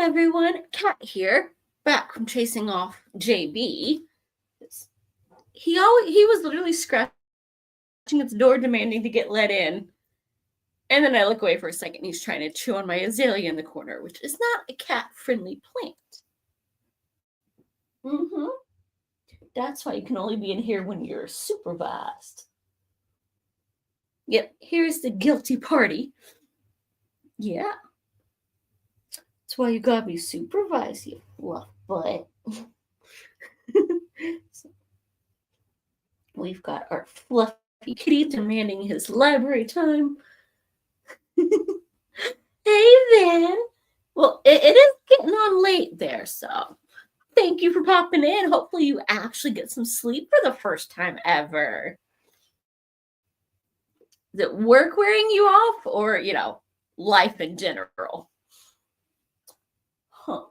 everyone, Kat here, back from chasing off JB. He was literally scratching its door demanding to get let in. And then I look away for a second and he's trying to chew on my azalea in the corner, which is not a cat-friendly plant. That's why you can only be in here when you're supervised. Yep, here's the guilty party. Yeah. That's why you gotta be supervised, you fluff butt. So, we've got our fluffy kitty demanding his library time. Hey, Van. Well, it is getting on late there, so thank you for popping in. Hopefully you actually get some sleep for the first time ever. Is it work wearing you off or, life in general? Huh.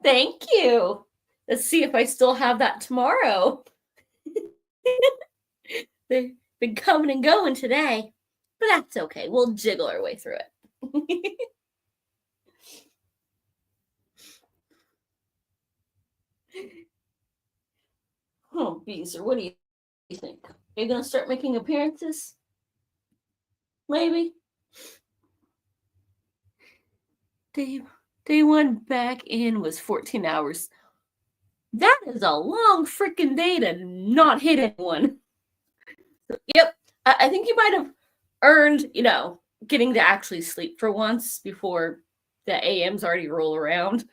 Thank you. Let's see if I still have that tomorrow. They've been coming and going today, but that's okay. We'll jiggle our way through it. Oh, Beezer, what do you think? Are you going to start making appearances? Maybe? Day one back in was 14 hours. That is a long freaking day to not hit anyone. So, yep, I think you might have earned, getting to actually sleep for once before the AMs already roll around.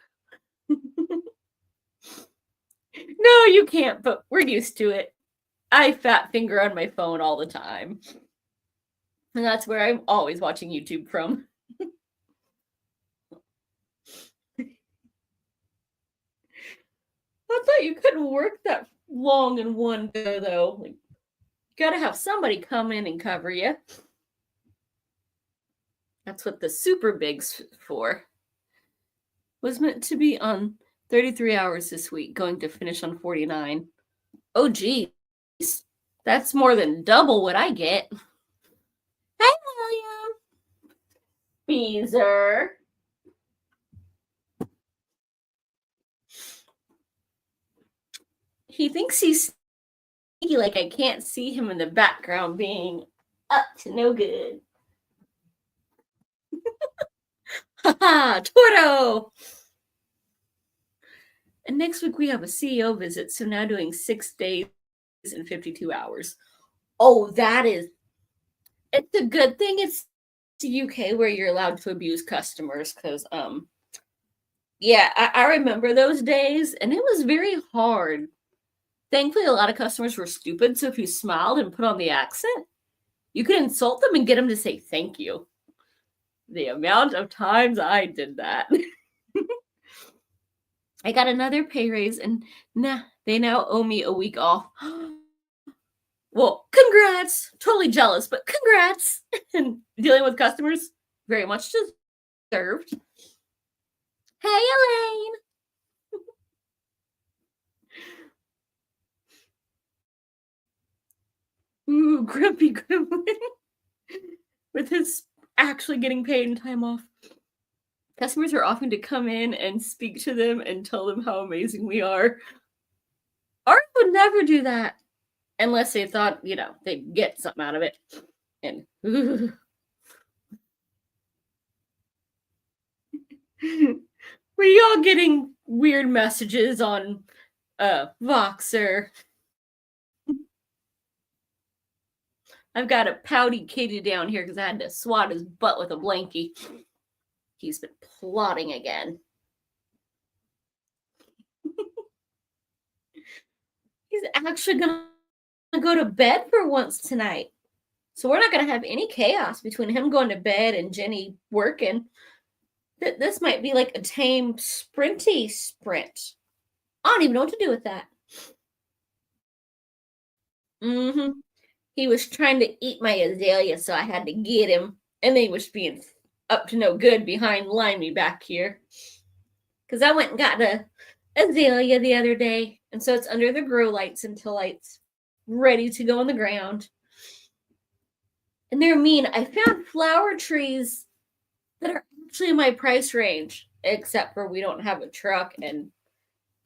No, you can't, but we're used to it. I fat finger on my phone all the time. And that's where I'm always watching YouTube from. I thought you couldn't work that long in one go, though. You gotta have somebody come in and cover you. That's what the super big's for. Was meant to be on 33 hours this week, going to finish on 49. Oh, geez. That's more than double what I get. Hey, William. Beezer. He thinks he's sneaky, like I can't see him in the background being up to no good. Haha, Torto! And next week we have a CEO visit, so now doing 6 days and 52 hours. Oh, it's a good thing it's the UK where you're allowed to abuse customers, because, I remember those days, and it was very hard. Thankfully, a lot of customers were stupid, so if you smiled and put on the accent, you could insult them and get them to say thank you. The amount of times I did that. I got another pay raise, and they now owe me a week off. Well, congrats. Totally jealous, but congrats. And dealing with customers, very much deserved. Hey, Elaine. Ooh, grumpy gremlin. With his actually getting paid and time off. Customers are offering to come in and speak to them and tell them how amazing we are. Art would never do that unless they thought, they'd get something out of it. And were y'all getting weird messages on Voxer? I've got a pouty kitty down here because I had to swat his butt with a blankie. He's been plotting again. He's actually going to go to bed for once tonight. So we're not going to have any chaos between him going to bed and Jenny working. This might be like a tame sprinty sprint. I don't even know what to do with that. He was trying to eat my azalea, so I had to get him. And they was being up to no good behind Limey back here. Because I went and got a azalea the other day. And so it's under the grow lights until it's ready to go on the ground. And they're mean. I found flower trees that are actually in my price range, except for we don't have a truck, and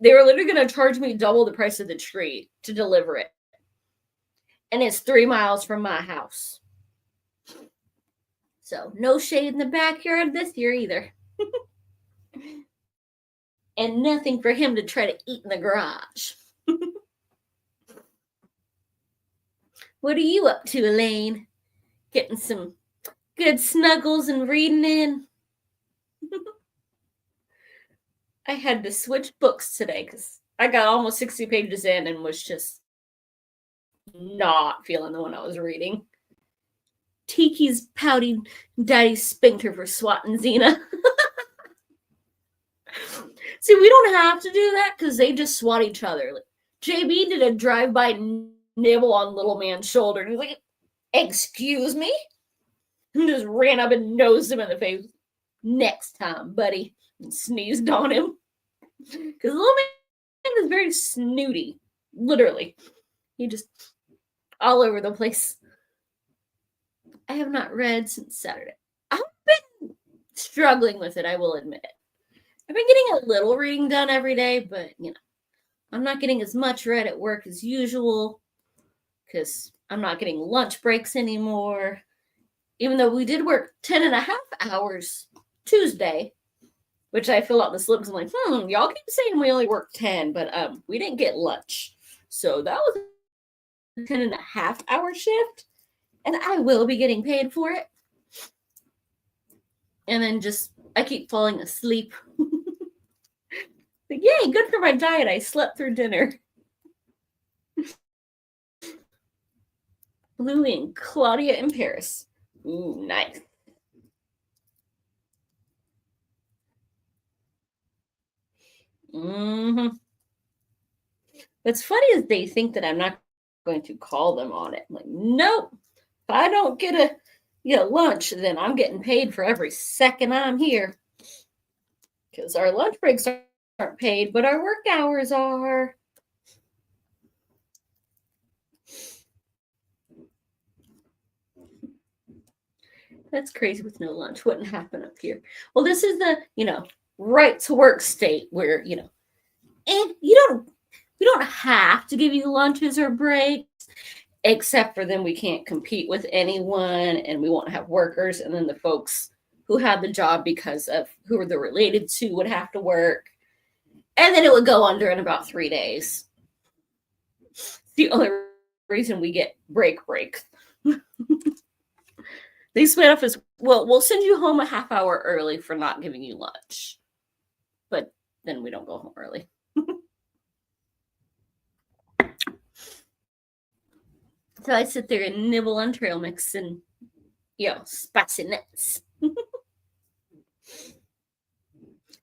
they were literally going to charge me double the price of the tree to deliver it. And it's 3 miles from my house. So no shade in the backyard this year either. And nothing for him to try to eat in the garage. What are you up to, Elaine? Getting some good snuggles and reading in? I had to switch books today because I got almost 60 pages in and was just not feeling the one I was reading. Tiki's pouting Daddy spanked her for swatting Xena. See, we don't have to do that because they just swat each other. Like, JB did a drive-by nibble on little man's shoulder, and he's like, "Excuse me?" And just ran up and nosed him in the face. "Next time, buddy," and sneezed on him. Because little man is very snooty. Literally. He just all over the place. I have not read since Saturday. I've been struggling with it, I will admit it. I've been getting a little reading done every day, but, I'm not getting as much read at work as usual because I'm not getting lunch breaks anymore. Even though we did work 10 and a half hours Tuesday, which I fill out the slips. I'm like, y'all keep saying we only work 10, but we didn't get lunch. So that was a 10 and a half hour shift, and I will be getting paid for it. And then I keep falling asleep. Like, yay, good for my diet. I slept through dinner. Bluey and Claudia in Paris. Ooh, nice. What's funny is they think that I'm not going to call them on it. I'm like, nope. If I don't get lunch, then I'm getting paid for every second I'm here. Because our lunch breaks aren't paid, but our work hours are. That's crazy with no lunch. Wouldn't happen up here. Well, this is the, right to work state where, and we don't have to give you lunches or breaks, except for then we can't compete with anyone and we won't have workers. And then the folks who had the job because of who they're related to would have to work. And then it would go under in about 3 days. It's the only reason we get break. They split up as, well, we'll send you home a half hour early for not giving you lunch. But then we don't go home early. So I sit there and nibble on trail mix and, spicy nuts. And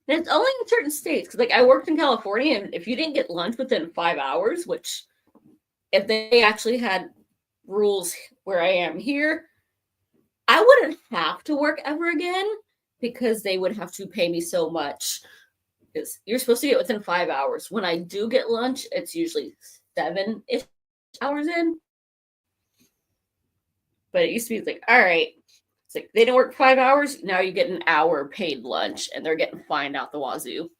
it's only in certain states. Because, I worked in California, and if you didn't get lunch within 5 hours, which if they actually had rules where I am here, I wouldn't have to work ever again because they would have to pay me so much. Because you're supposed to get within 5 hours. When I do get lunch, it's usually 7-ish hours in. But it used to be like, all right, it's like they didn't work 5 hours. Now you get an hour paid lunch, and they're getting fined out the wazoo.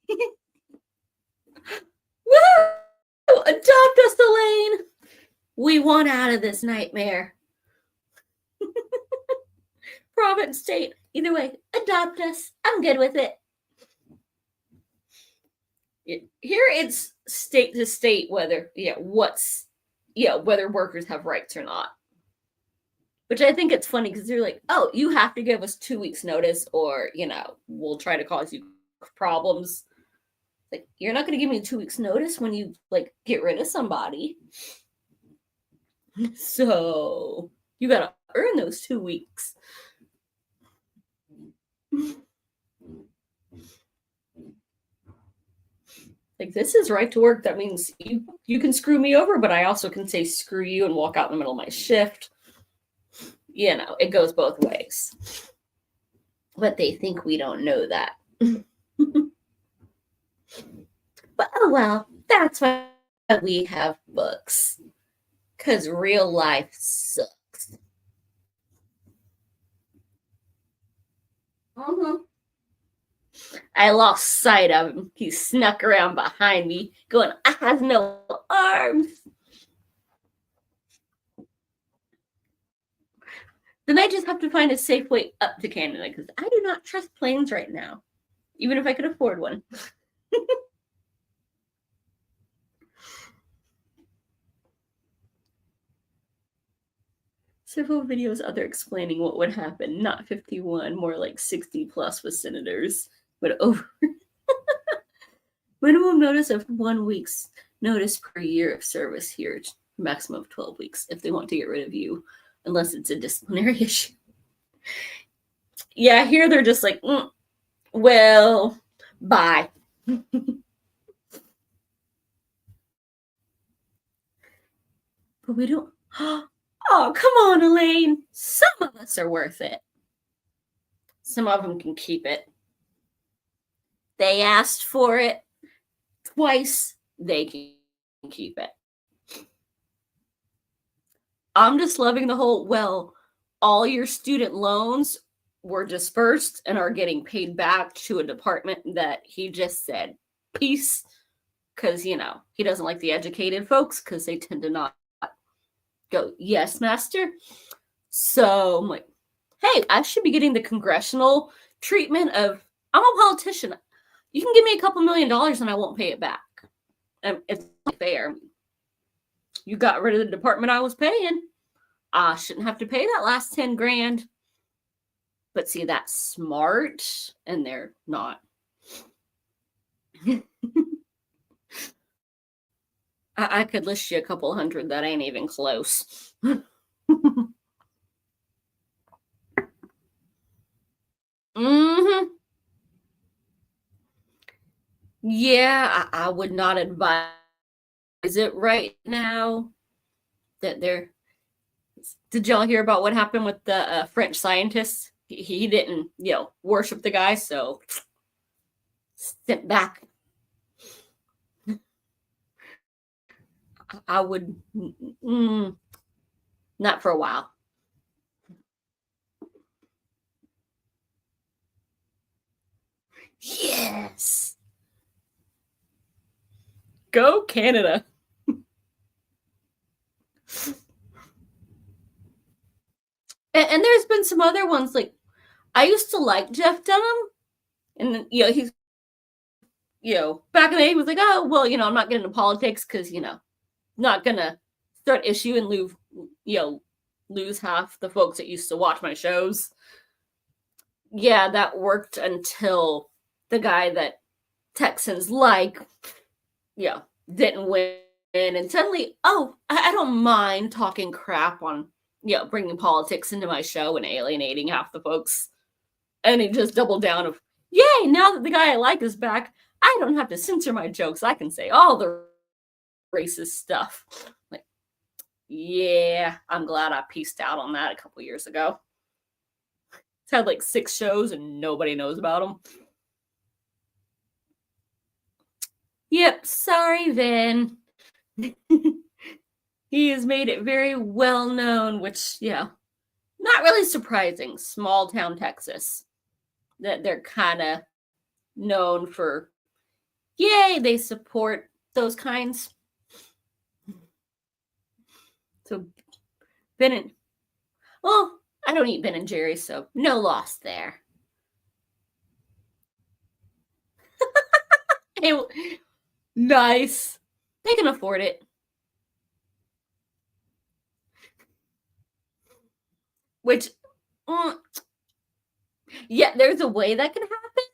Woo! Adopt us, Elaine. We want out of this nightmare. Province, state, either way, adopt us. I'm good with it. Here it's state to state whether whether workers have rights or not. Which I think it's funny because they're like, oh, you have to give us 2 weeks notice or, we'll try to cause you problems. Like, you're not going to give me 2 weeks notice when you, get rid of somebody. So you got to earn those 2 weeks. This is right to work. That means you can screw me over, but I also can say screw you and walk out in the middle of my shift. It goes both ways. But they think we don't know that. But oh well, that's why we have books. Because real life sucks. I lost sight of him. He snuck around behind me, going, I have no arms. Then I just have to find a safe way up to Canada because I do not trust planes right now, even if I could afford one. Several videos other explaining what would happen. Not 51, more like 60 plus with senators. But over minimum notice of 1 week's notice per year of service here, maximum of 12 weeks if they want to get rid of you, unless it's a disciplinary issue. Yeah, here they're just like, well, bye. But we don't. Oh, come on, Elaine. Some of us are worth it. Some of them can keep it. They asked for it twice. They can keep it. I'm just loving the whole, well, all your student loans were dispersed and are getting paid back to a department that he just said, peace, because, he doesn't like the educated folks because they tend to not go, yes, master. So I'm like, hey, I should be getting the congressional treatment of, I'm a politician. You can give me a couple $1 million and I won't pay it back. It's not fair. You got rid of the department I was paying. I shouldn't have to pay that last 10 grand. But see, that's smart, and they're not. I could list you a couple hundred that ain't even close. Yeah, I would not advise it right now. That they're. Did y'all hear about what happened with the French scientist? He didn't, worship the guy, so sent back. I would not for a while. Yes. Go Canada. And there's been some other ones, like, I used to like Jeff Dunham, and he's, back in the day, he was like, oh, well, I'm not getting into politics because, not gonna start issue and lose half the folks that used to watch my shows. Yeah, that worked until the guy that Texans like, didn't win, and suddenly, oh, I don't mind talking crap on, bringing politics into my show and alienating half the folks. And he just doubled down of, yay, now that the guy I like is back, I don't have to censor my jokes. I can say all the racist stuff. Like, yeah, I'm glad I pieced out on that a couple years ago. It's had like 6 shows and nobody knows about them. Yep, sorry, Vin. He has made it very well known, which, not really surprising. Small town Texas. That they're kind of known for, yay, they support those kinds. So Ben and, well, I don't eat Ben and Jerry's, so no loss there. Nice. They can afford it. Which, yeah, there's a way that can happen,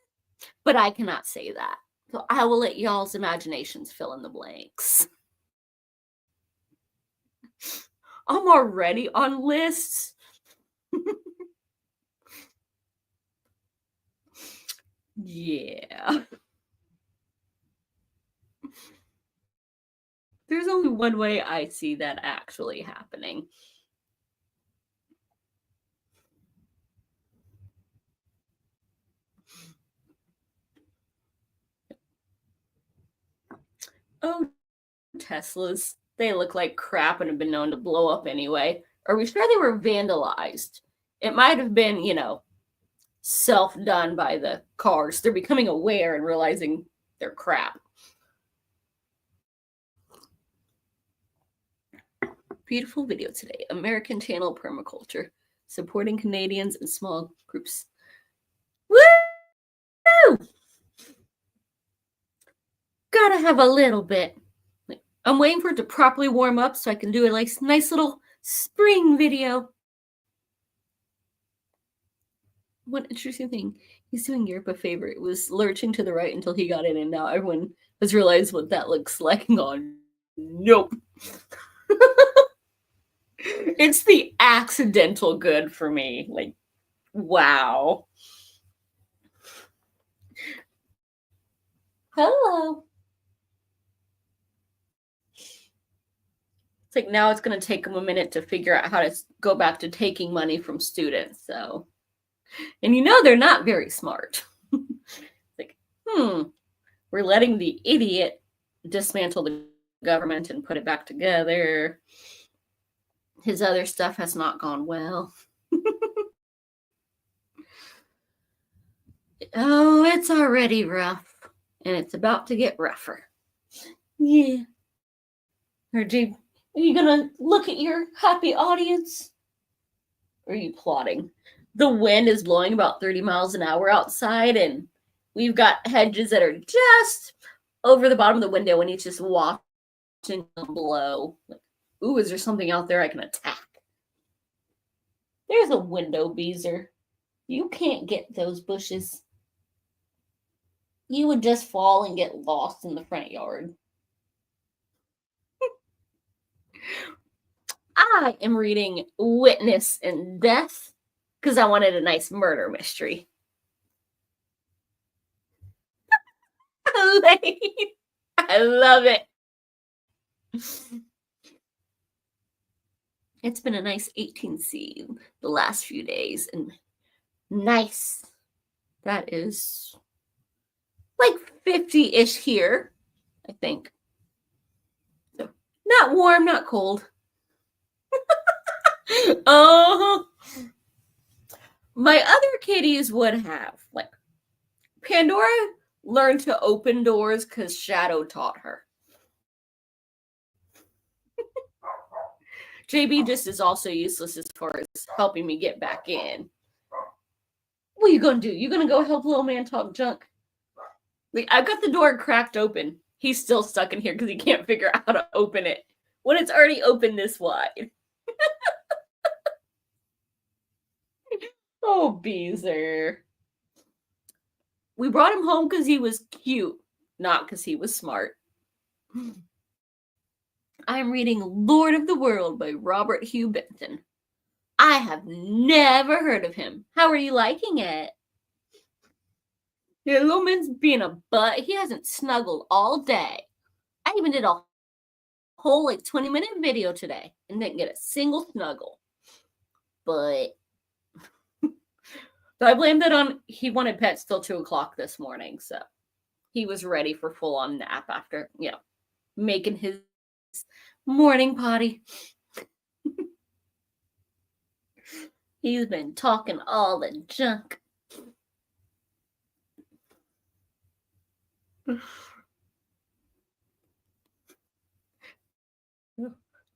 but I cannot say that. So I will let y'all's imaginations fill in the blanks. I'm already on lists. Yeah. There's only one way I see that actually happening. Oh, Teslas. They look like crap and have been known to blow up anyway. Are we sure they were vandalized? It might have been, self-done by the cars. They're becoming aware and realizing they're crap. Beautiful video today. American Channel Permaculture. Supporting Canadians and small groups. Woo! Gotta have a little bit. I'm waiting for it to properly warm up so I can do a nice little spring video. One interesting thing. He's doing Europe a favor. It was lurching to the right until he got in, and now everyone has realized what that looks like. Gone, nope. It's the accidental good for me. Like, wow. Hello. It's like now it's going to take them a minute to figure out how to go back to taking money from students. So, and you know they're not very smart. Like, we're letting the idiot dismantle the government and put it back together. His other stuff has not gone well. Oh, it's already rough, and it's about to get rougher. Yeah. Or are you gonna look at your happy audience? Or are you plotting? The wind is blowing about 30 miles an hour outside, and we've got hedges that are just over the bottom of the window, and it's just watching them blow. Like, ooh, is there something out there I can attack? There's a window beezer. You can't get those bushes. You would just fall and get lost in the front yard. I am reading Witness and Death because I wanted a nice murder mystery. I love it. It's been a nice 18C the last few days, and nice. That is like 50-ish here, I think. So not warm, not cold. Oh, my other kitties would have. Like, Pandora learned to open doors because Shadow taught her. JB just is also useless as far as helping me get back in. What are you gonna do? You gonna go help little man talk junk? Like, I've got the door cracked open. He's still stuck in here because he can't figure out how to open it when it's already open this wide. Oh, Beezer. We brought him home because he was cute, not because he was smart. I'm reading Lord of the World by Robert Hugh Benton. I have never heard of him. How are you liking it? Yeah, little man's being a butt. He hasn't snuggled all day. I even did a whole 20-minute video today and didn't get a single snuggle. But so I blamed it on he wanted pets till 2 o'clock this morning, so he was ready for full-on nap after, making his morning potty. He's been talking all the junk.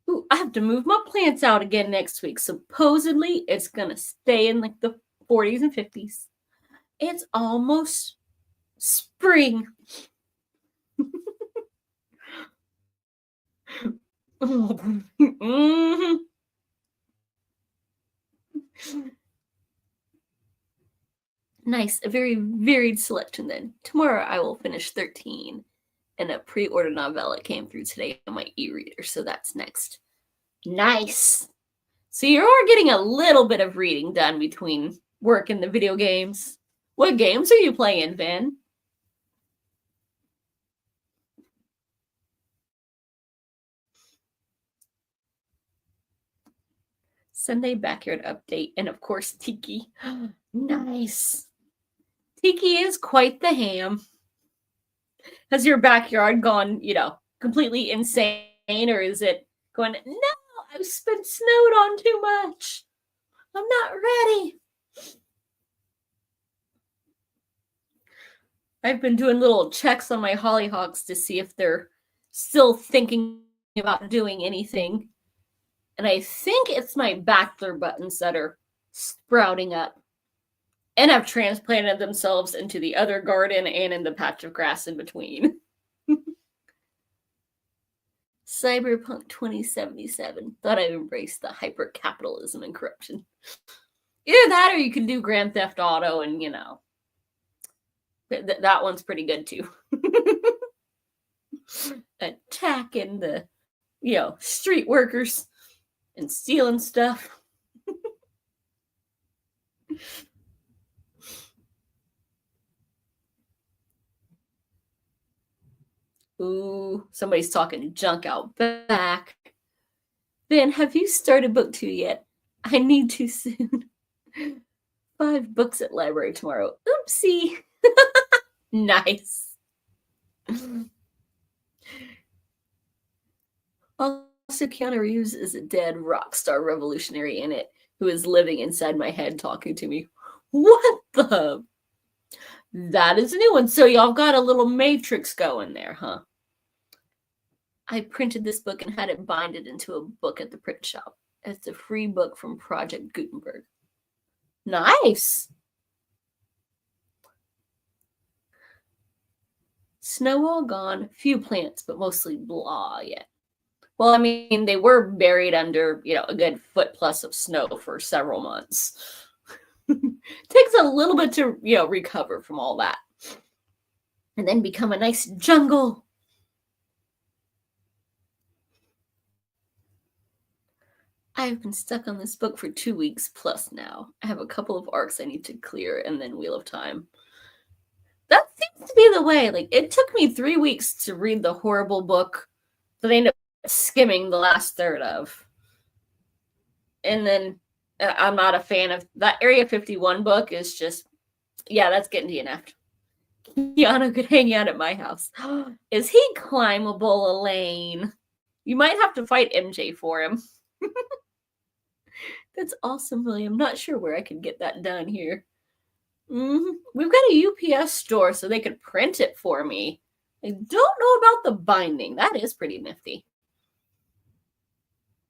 Ooh, I have to move my plants out again next week. Supposedly, it's gonna stay in the 40s and 50s. It's almost spring. Mm-hmm. Nice, a very varied selection then. Tomorrow I will finish 13, and a pre-order novella came through today on my e-reader, so that's next. Nice. So you are getting a little bit of reading done between work and the video games. What games are you playing, Vin? Sunday backyard update, and of course Tiki. Nice. Tiki is quite the ham. Has your backyard gone, completely insane, or is it going, no, I've been snowed on too much. I'm not ready. I've been doing little checks on my hollyhocks to see if they're still thinking about doing anything. And I think it's my bachelor buttons that are sprouting up and have transplanted themselves into the other garden and in the patch of grass in between. Cyberpunk 2077. Thought I'd embrace the hyper-capitalism and corruption. Either that or you can do Grand Theft Auto and, that one's pretty good too. Attacking the, street workers and stealing stuff. Ooh, somebody's talking junk out back. Ben, have you started book 2 yet? I need to soon. 5 books at library tomorrow. Oopsie. Nice. Also, Keanu Reeves is a dead rock star revolutionary in it who is living inside my head talking to me. What the? That is a new one. So y'all got a little matrix going there, huh? I printed this book and had it binded into a book at the print shop. It's a free book from Project Gutenberg. Nice. Snow all gone, few plants, but mostly blah yet. Well, I mean, they were buried under, a good foot plus of snow for several months. Takes a little bit to, recover from all that. And then become a nice jungle. I've been stuck on this book for 2 weeks plus now. I have a couple of arcs I need to clear and then Wheel of Time. That seems to be the way. Like, it took me 3 weeks to read the horrible book that I ended up skimming the last third of. And then I'm not a fan of that Area 51 book. Is just, that's getting DNF'd. Keanu could hang out at my house. Is he climbable, Elaine? You might have to fight MJ for him. That's awesome, William. Not sure where I can get that done here. We've got a UPS store so they could print it for me. I don't know about the binding. That is pretty nifty.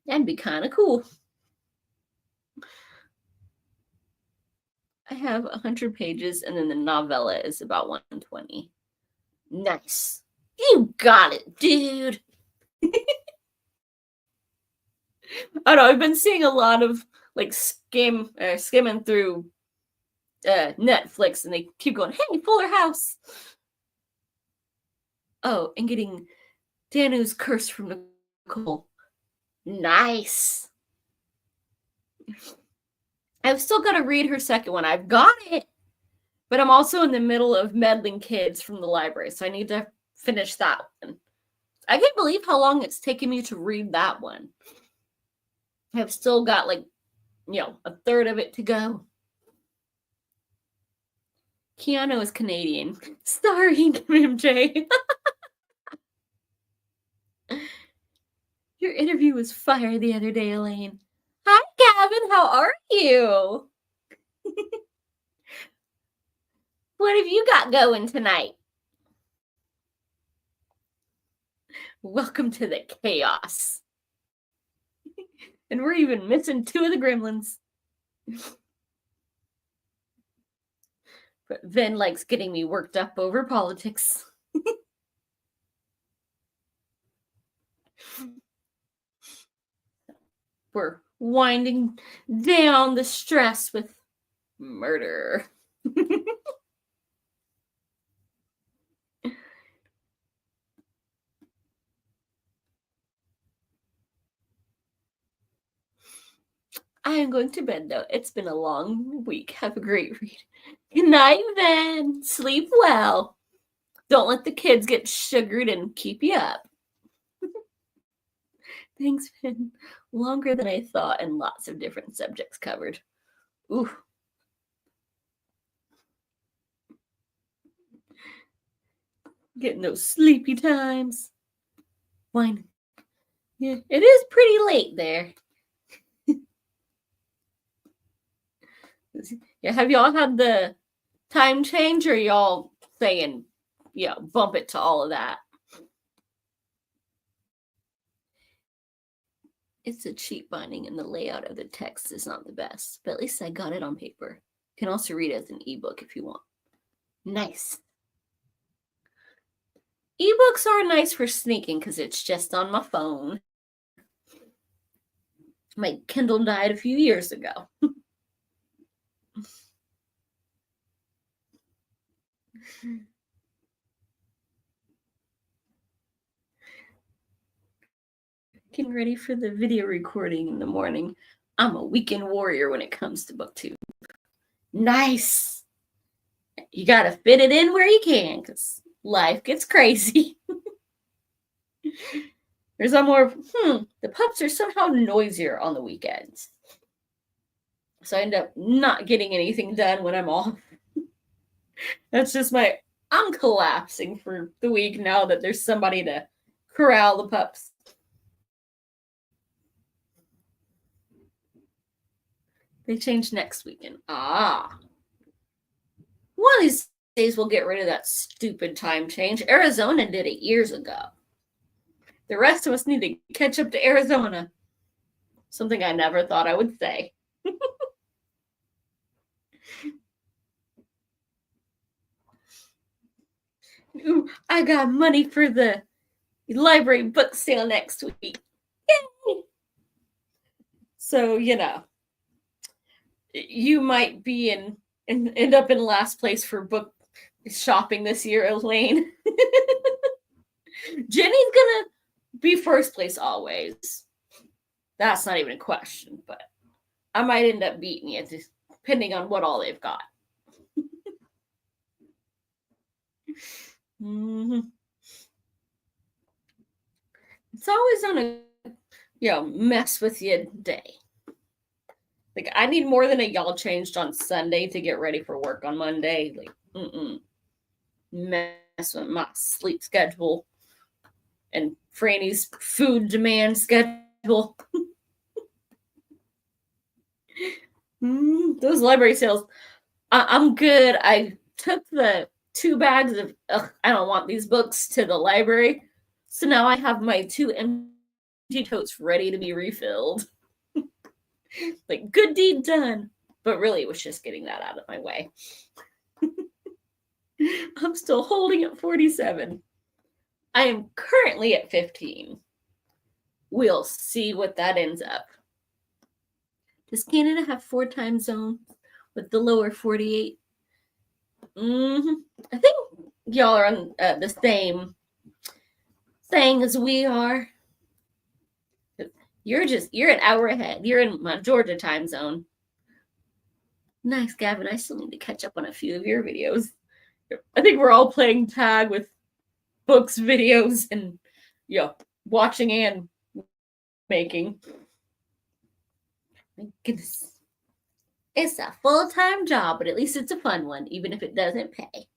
That'd be kind of cool. I have 100 pages, and then the novella is about 120. Nice. You got it, dude. I don't know. I've been seeing a lot of skimming through Netflix, and they keep going, "Hey, Fuller House." Oh, and getting Danu's Curse from Nicole. Nice. I've still got to read her second one. I've got it, but I'm also in the middle of meddling kids from the library, so I need to finish that one. I can't believe how long it's taken me to read that one. I've still got a third of it to go. Keanu is Canadian. Sorry, MJ. Your interview was fire the other day, Elaine. Hi, Gavin. How are you? What have you got going tonight? Welcome to the chaos. And we're even missing 2 of the gremlins. But Vin likes getting me worked up over politics. We're winding down the stress with murder. I am going to bed, though. It's been a long week. Have a great read. Good night, Van. Sleep well. Don't let the kids get sugared and keep you up. Thanks, Van. Longer than I thought and lots of different subjects covered. Ooh. Getting those sleepy times. Wine. Yeah, it is pretty late there. Yeah, have y'all had the time change, or y'all saying, bump it to all of that. It's a cheap binding and the layout of the text is not the best, but at least I got it on paper. You can also read it as an ebook if you want. Nice. Ebooks are nice for sneaking because it's just on my phone. My Kindle died a few years ago. Getting ready for the video recording in the morning. I'm a weekend warrior when it comes to booktube. Nice. You gotta fit it in where you can because life gets crazy. There's a more, the pups are somehow noisier on the weekends. So I end up not getting anything done when I'm off. That's just I'm collapsing for the week now that there's somebody to corral the pups. They change next weekend. One of these days we'll get rid of that stupid time change. Arizona did it years ago. The rest of us need to catch up to Arizona. Something I never thought I would say. Ooh, I got money for the library book sale next week. Yay! So, you might be and end up in last place for book shopping this year, Elaine. Jenny's gonna be first place always. That's not even a question, but I might end up beating you, depending on what all they've got. It's always on a mess with you day. Like, I need more than a y'all changed on Sunday to get ready for work on Monday. Like, mess with my sleep schedule and Franny's food demand schedule. Those library sales, I'm good. I took the 2 bags of I don't want these books to the library, so now I have my 2 empty totes ready to be refilled. Like, good deed done. But really, it was just getting that out of my way. I'm still holding at 47. I am currently at 15. We'll see what that ends up. Does Canada have 4 time zones with the lower 48? I think y'all are on the same thing as we are. You're an hour ahead. You're in my Georgia time zone. Nice, Gavin. I still need to catch up on a few of your videos. I think we're all playing tag with books, videos, and watching and making. My goodness. It's a full-time job, but at least it's a fun one, even if it doesn't pay.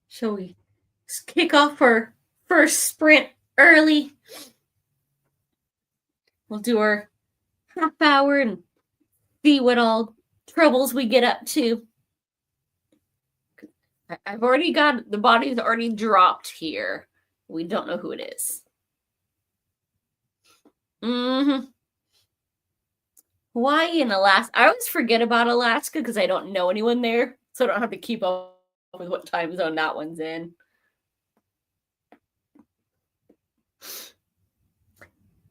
Shall we kick off our first sprint early? We'll do our half hour and see what all troubles we get up to. I've already got the body's already dropped here. We don't know who it is. Hawaii and Alaska. I always forget about Alaska because I don't know anyone there, so I don't have to keep up with what time zone that one's in.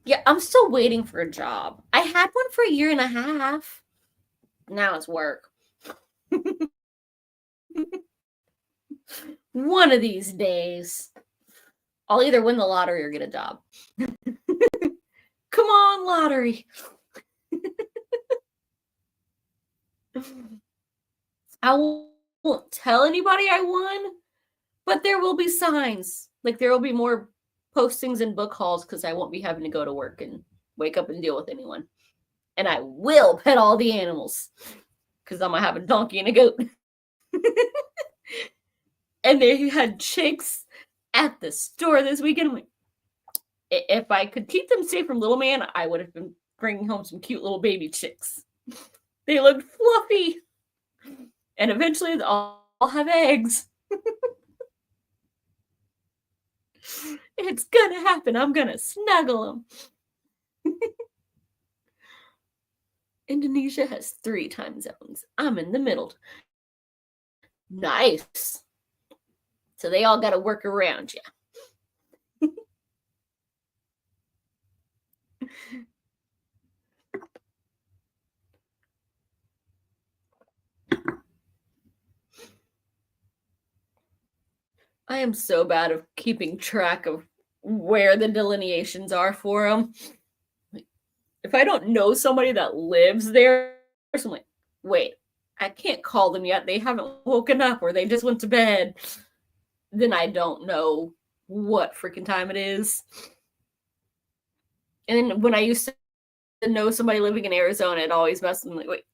Yeah, I'm still waiting for a job. I had one for 1.5 years. Now it's work. One of these days, I'll either win the lottery or get a job. Come on, lottery. I won't tell anybody I won, but there will be signs. Like, there will be more postings and book hauls because I won't be having to go to work and wake up and deal with anyone. and I will pet all the animals because I'm gonna have a donkey and a goat. And they had chicks at the store this weekend. I'm like, if I could keep them safe from little man, I would have been bringing home some cute little baby chicks. They looked fluffy. And eventually I'll have eggs. It's gonna happen. I'm gonna snuggle them. Indonesia has 3 time zones. I'm in the middle. Nice. So they all gotta work around you. I am so bad at keeping track of where the delineations are for them. If I don't know somebody that lives there, I'm like, wait, I can't call them yet. They haven't woken up or they just went to bed. Then I don't know what freaking time it is. And then when I used to know somebody living in Arizona, it always messed me like, wait,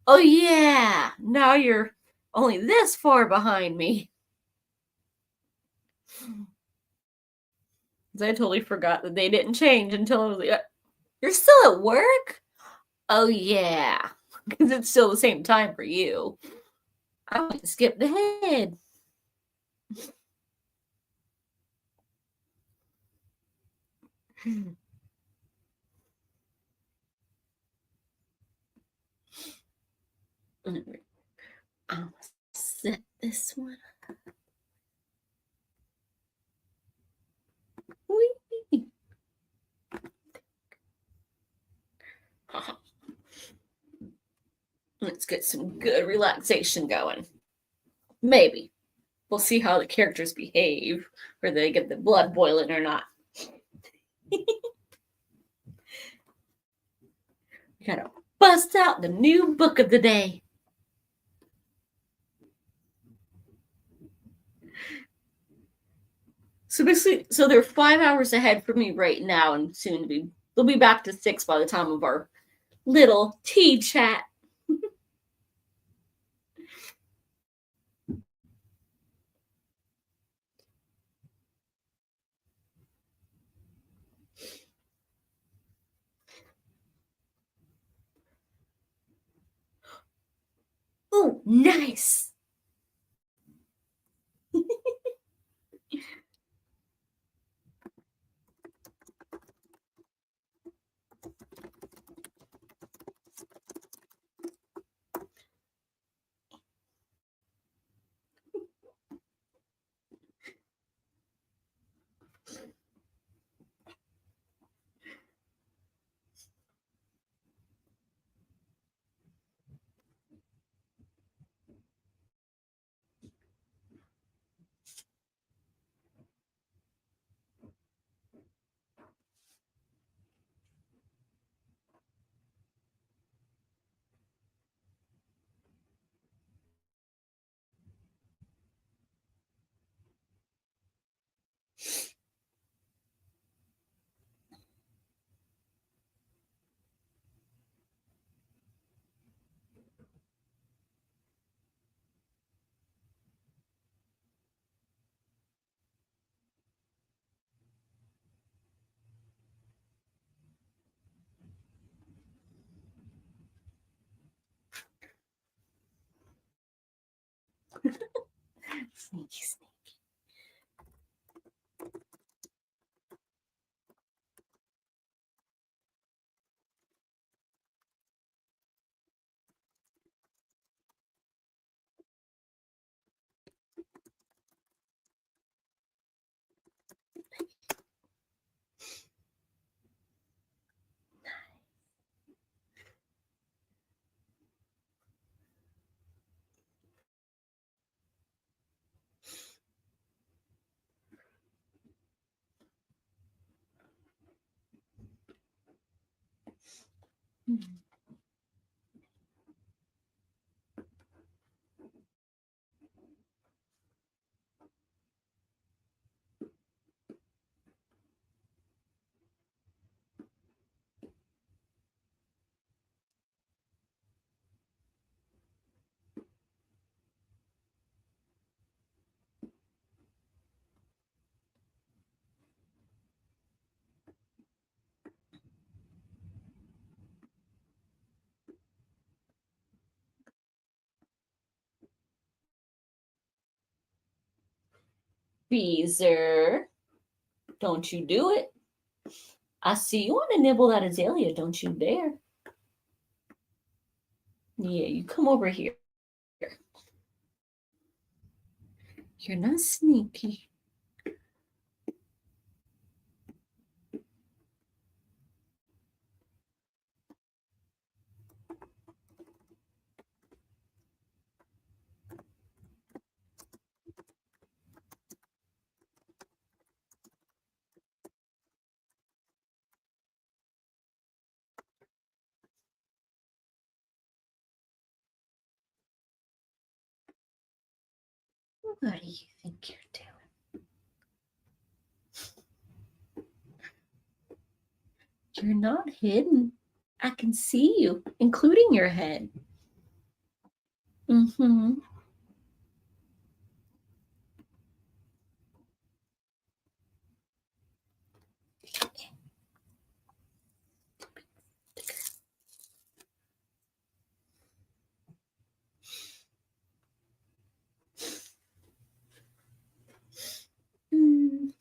oh yeah, now you're only this far behind me. I totally forgot that they didn't change until I was like, you're still at work? Oh yeah, because it's still the same time for you. I went to skip ahead. I'll set this one up. Whee! Let's get some good relaxation going. Maybe. We'll see how the characters behave, whether they get the blood boiling or not. We gotta bust out the new book of the day. So basically, they're 5 hours ahead from me right now, and soon to be they'll be back to 6 by the time of our little tea chat. Oh, nice. Sneaky, sneaky. Beezer, don't you do it. I see you want to nibble that azalea, don't you dare. Yeah, you come over here. You're not sneaky. What do you think you're doing? You're not hidden. I can see you, including your head. Mm-hmm. Mm.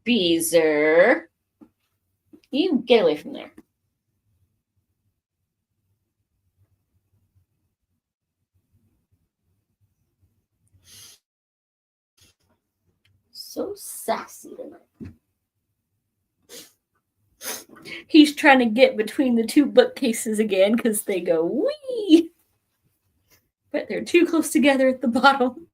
Beezer, you get away from there. So sassy tonight. He's trying to get between the two bookcases again because they go wee. But they're too close together at the bottom.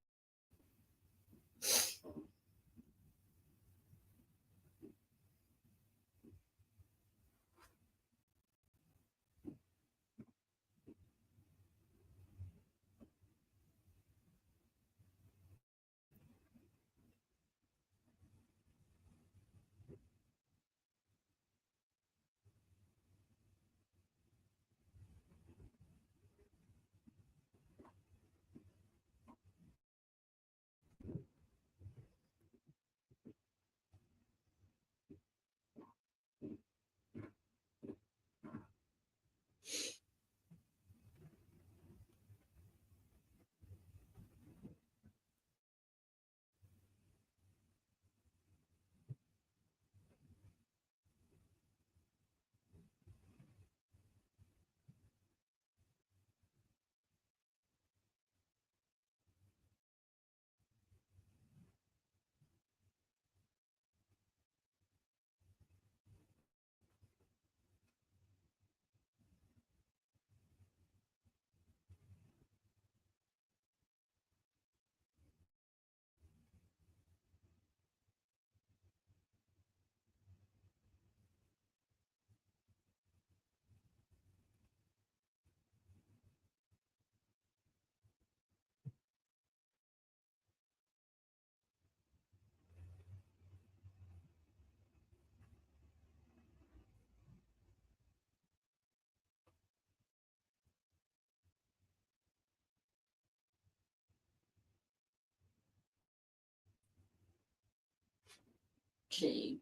JP.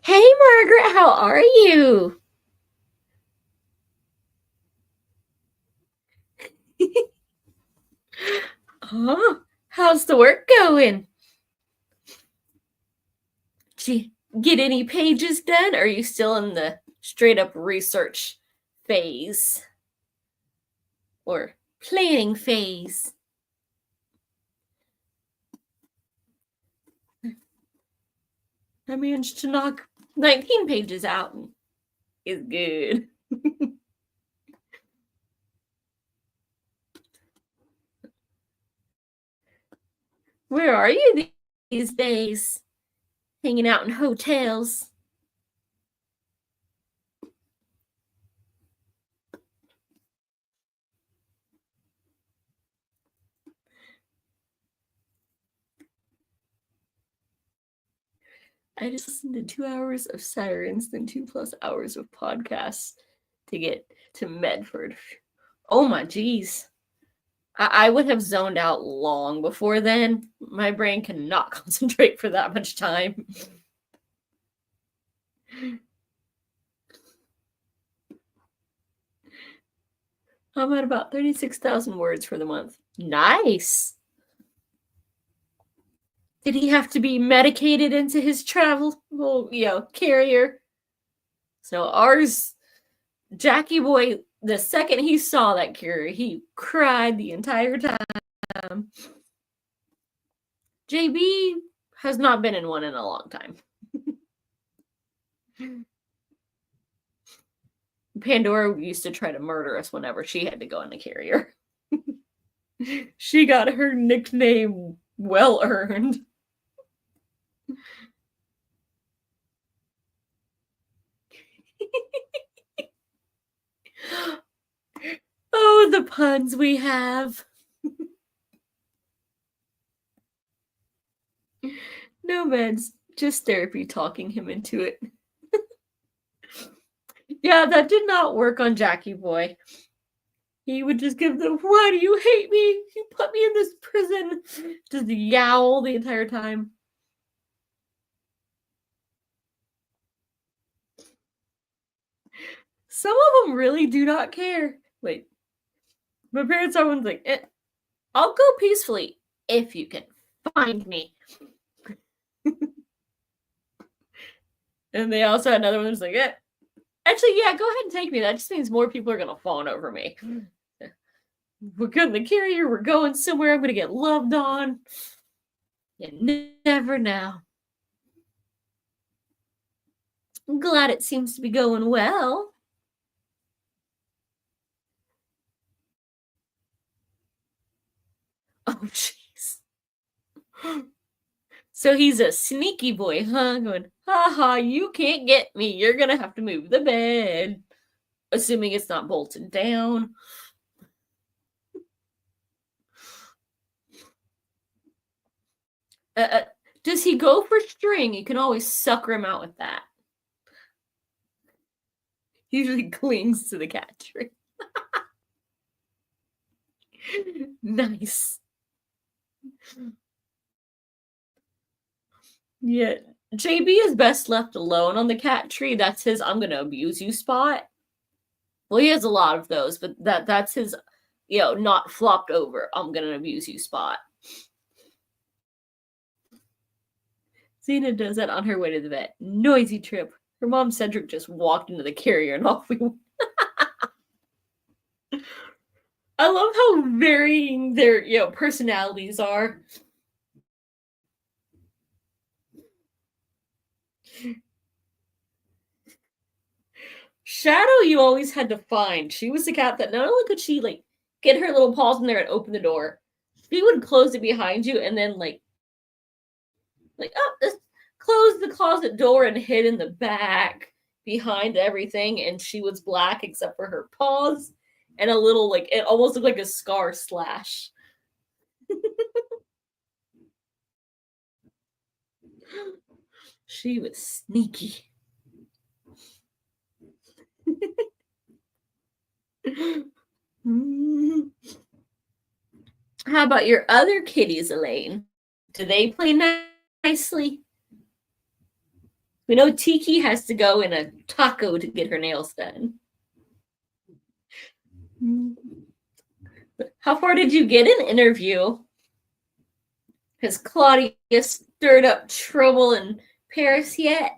Hey, Margaret, how are you? Oh, how's the work going? Did you get any pages done? Or are you still in the straight up research phase or planning phase? I managed to knock 19 pages out. It's good. Where are you these days? Hanging out in hotels? I just listened to 2 hours of sirens, then 2+ hours of podcasts to get to Medford. Oh my geez. I would have zoned out long before then. My brain cannot concentrate for that much time. I'm at about 36,000 words for the month. Nice. Did he have to be medicated into his travel, carrier? So ours, Jackie boy, the second he saw that carrier, he cried the entire time. JB has not been in one in a long time. Pandora used to try to murder us whenever she had to go in the carrier. She got her nickname well earned. Oh, the puns we have. No meds, just therapy talking him into it. Yeah, that did not work on Jackie boy. He would just give the, why do you hate me? You put me in this prison. Just yowl the entire time. Some of them really do not care. Wait. My parents are one's like, I'll go peacefully if you can find me. And they also had another one that's like, actually, yeah, go ahead and take me. That just means more people are going to fawn over me. We're going to carrier. We're going somewhere. I'm going to get loved on. You never know. I'm glad it seems to be going well. Oh, jeez. So he's a sneaky boy, huh? Going, haha, you can't get me. You're going to have to move the bed. Assuming it's not bolted down. Does he go for string? You can always sucker him out with that. He usually clings to the cat tree. Nice. Yeah. JB is best left alone on the cat tree. That's his I'm gonna abuse you spot. Well, he has a lot of those, but that's his, not flopped over, I'm gonna abuse you spot. Xena does that on her way to the vet. Noisy trip. Her mom Cedric just walked into the carrier and off we went. I love how varying their personalities are. Shadow you always had to find. She was the cat that not only could she get her little paws in there and open the door, she would close it behind you and then just close the closet door and hid in the back behind everything, and she was black except for her paws and a little it almost looked like a scar slash. She was sneaky. How about your other kitties, Elaine? Do they play nicely? We know Tiki has to go in a taco to get her nails done. How far did you get in interview? Has Claudia stirred up trouble in Paris yet?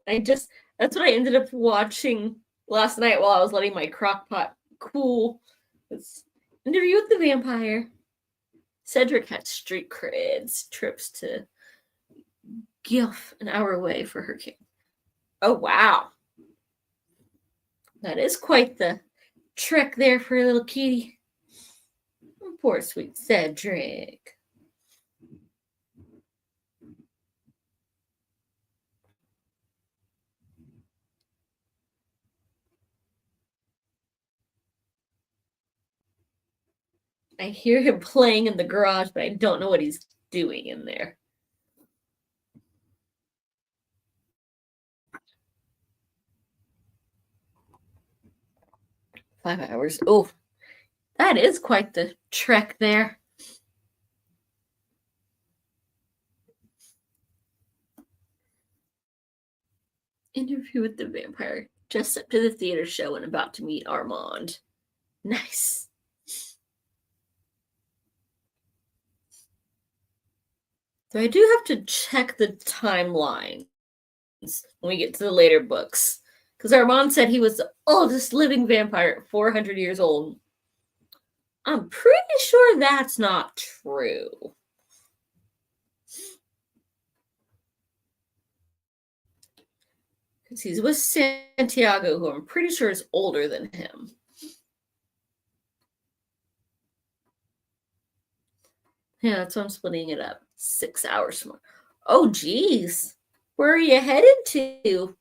That's what I ended up watching last night while I was letting my crock pot cool. It's Interview with the Vampire. Cedric had street creds, trips to Guelph, an hour away for her king. Oh, wow. That is quite the trek there for a little kitty. Poor sweet Cedric. I hear him playing in the garage, but I don't know what he's doing in there. $5. Oh, that is quite the trek there. Interview with the Vampire. Just up to the theater show and about to meet Armand. Nice. So I do have to check the timeline when we get to the later books. Because Armand said he was the oldest living vampire at 400 years old. I'm pretty sure that's not true. Because he's with Santiago, who I'm pretty sure is older than him. Yeah, that's why I'm splitting it up. 6 hours more. Oh, geez. Where are you headed to?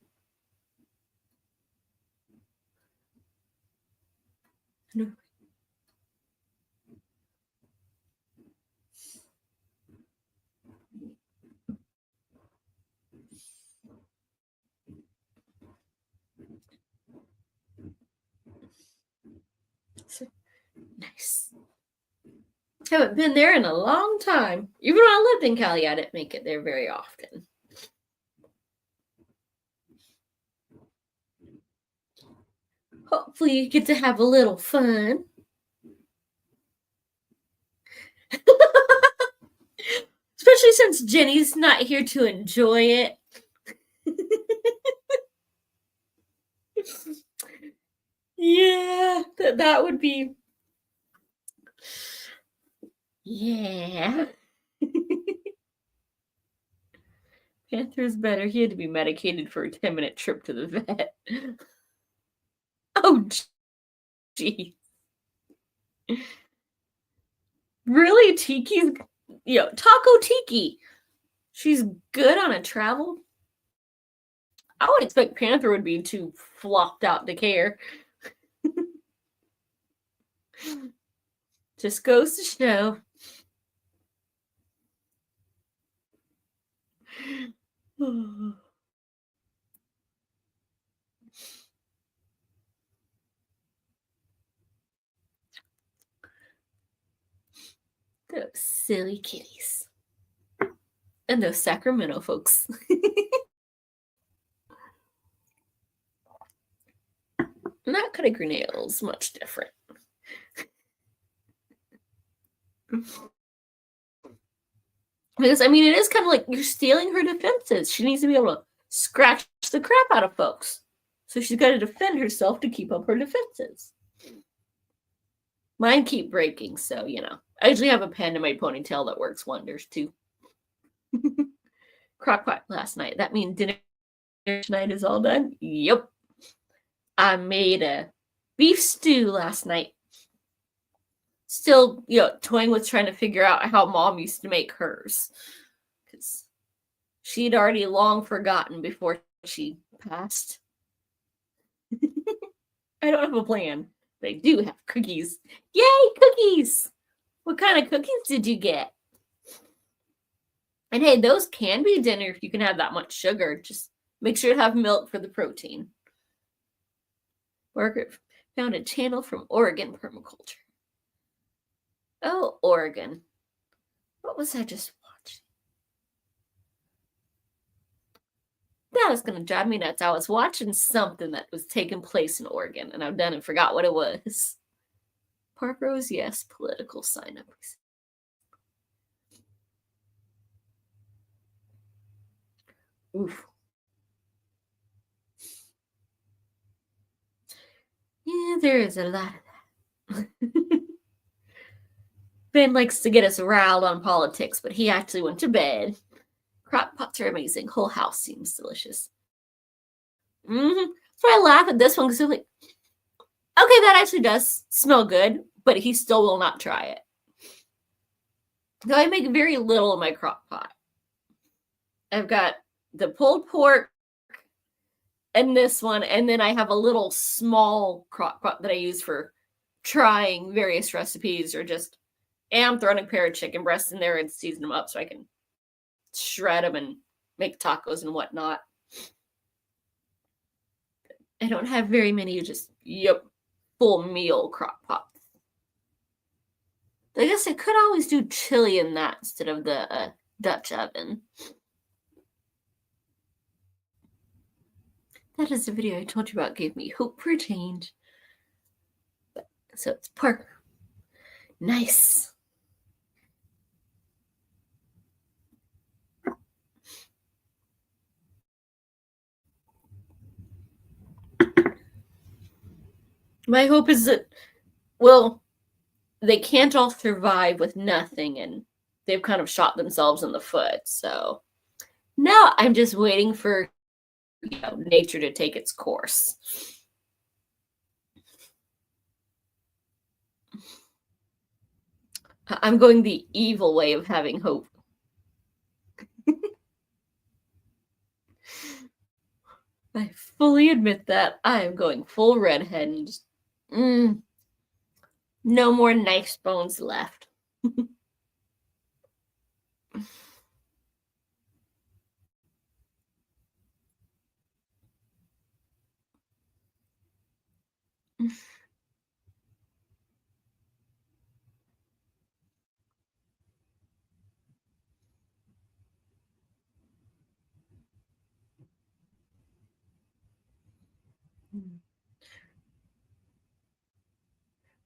No. Nice. Haven't been there in a long time. Even when I lived in Cali, I didn't make it there very often. Hopefully you get to have a little fun. Especially since Jenny's not here to enjoy it. Yeah, that would be... Yeah. Panther's better. He had to be medicated for a 10-minute trip to the vet. Oh, gee. Really? Tiki's... Taco Tiki. She's good on a travel? I would expect Panther would be too flopped out to care. Just goes to show. Those silly kitties. And those Sacramento folks. Not cutting her nails, much different. Because, I mean, it is kind of like you're stealing her defenses. She needs to be able to scratch the crap out of folks. So she's got to defend herself to keep up her defenses. Mine keep breaking, so, I usually have a pen in my ponytail that works wonders, too. Crockpot last night. That means dinner tonight is all done? Yep. I made a beef stew last night. Still, toying with trying to figure out how Mom used to make hers. Because she'd already long forgotten before she passed. I don't have a plan. But I do have cookies. Yay, cookies! What kind of cookies did you get? And hey, those can be dinner if you can have that much sugar. Just make sure to have milk for the protein. Margaret found a channel from Oregon permaculture. Oh, Oregon. What was I just watching? That was going to drive me nuts. I was watching something that was taking place in Oregon, and I've done and forgot what it was. Park Rose, yes. Political sign up. Oof. Yeah, there is a lot of that. Ben likes to get us riled on politics, but he actually went to bed. Crock pots are amazing. Whole house seems delicious. So I laugh at this one because I'm like, okay, that actually does smell good, but he still will not try it. So I make very little in my crock pot. I've got the pulled pork and this one, and then I have a little small crock pot that I use for trying various recipes or just I'm throwing a pair of chicken breasts in there and season them up so I can shred them and make tacos and whatnot. I don't have very many, just full meal crock pots. I guess I could always do chili in that instead of the Dutch oven. That is the video I told you about. Gave me hope for a change. So it's Parker. Nice. My hope is that, well, they can't all survive with nothing, and they've kind of shot themselves in the foot. So now I'm just waiting for nature to take its course. I'm going the evil way of having hope. I fully admit that. I am going full redhead and just, no more knife bones left.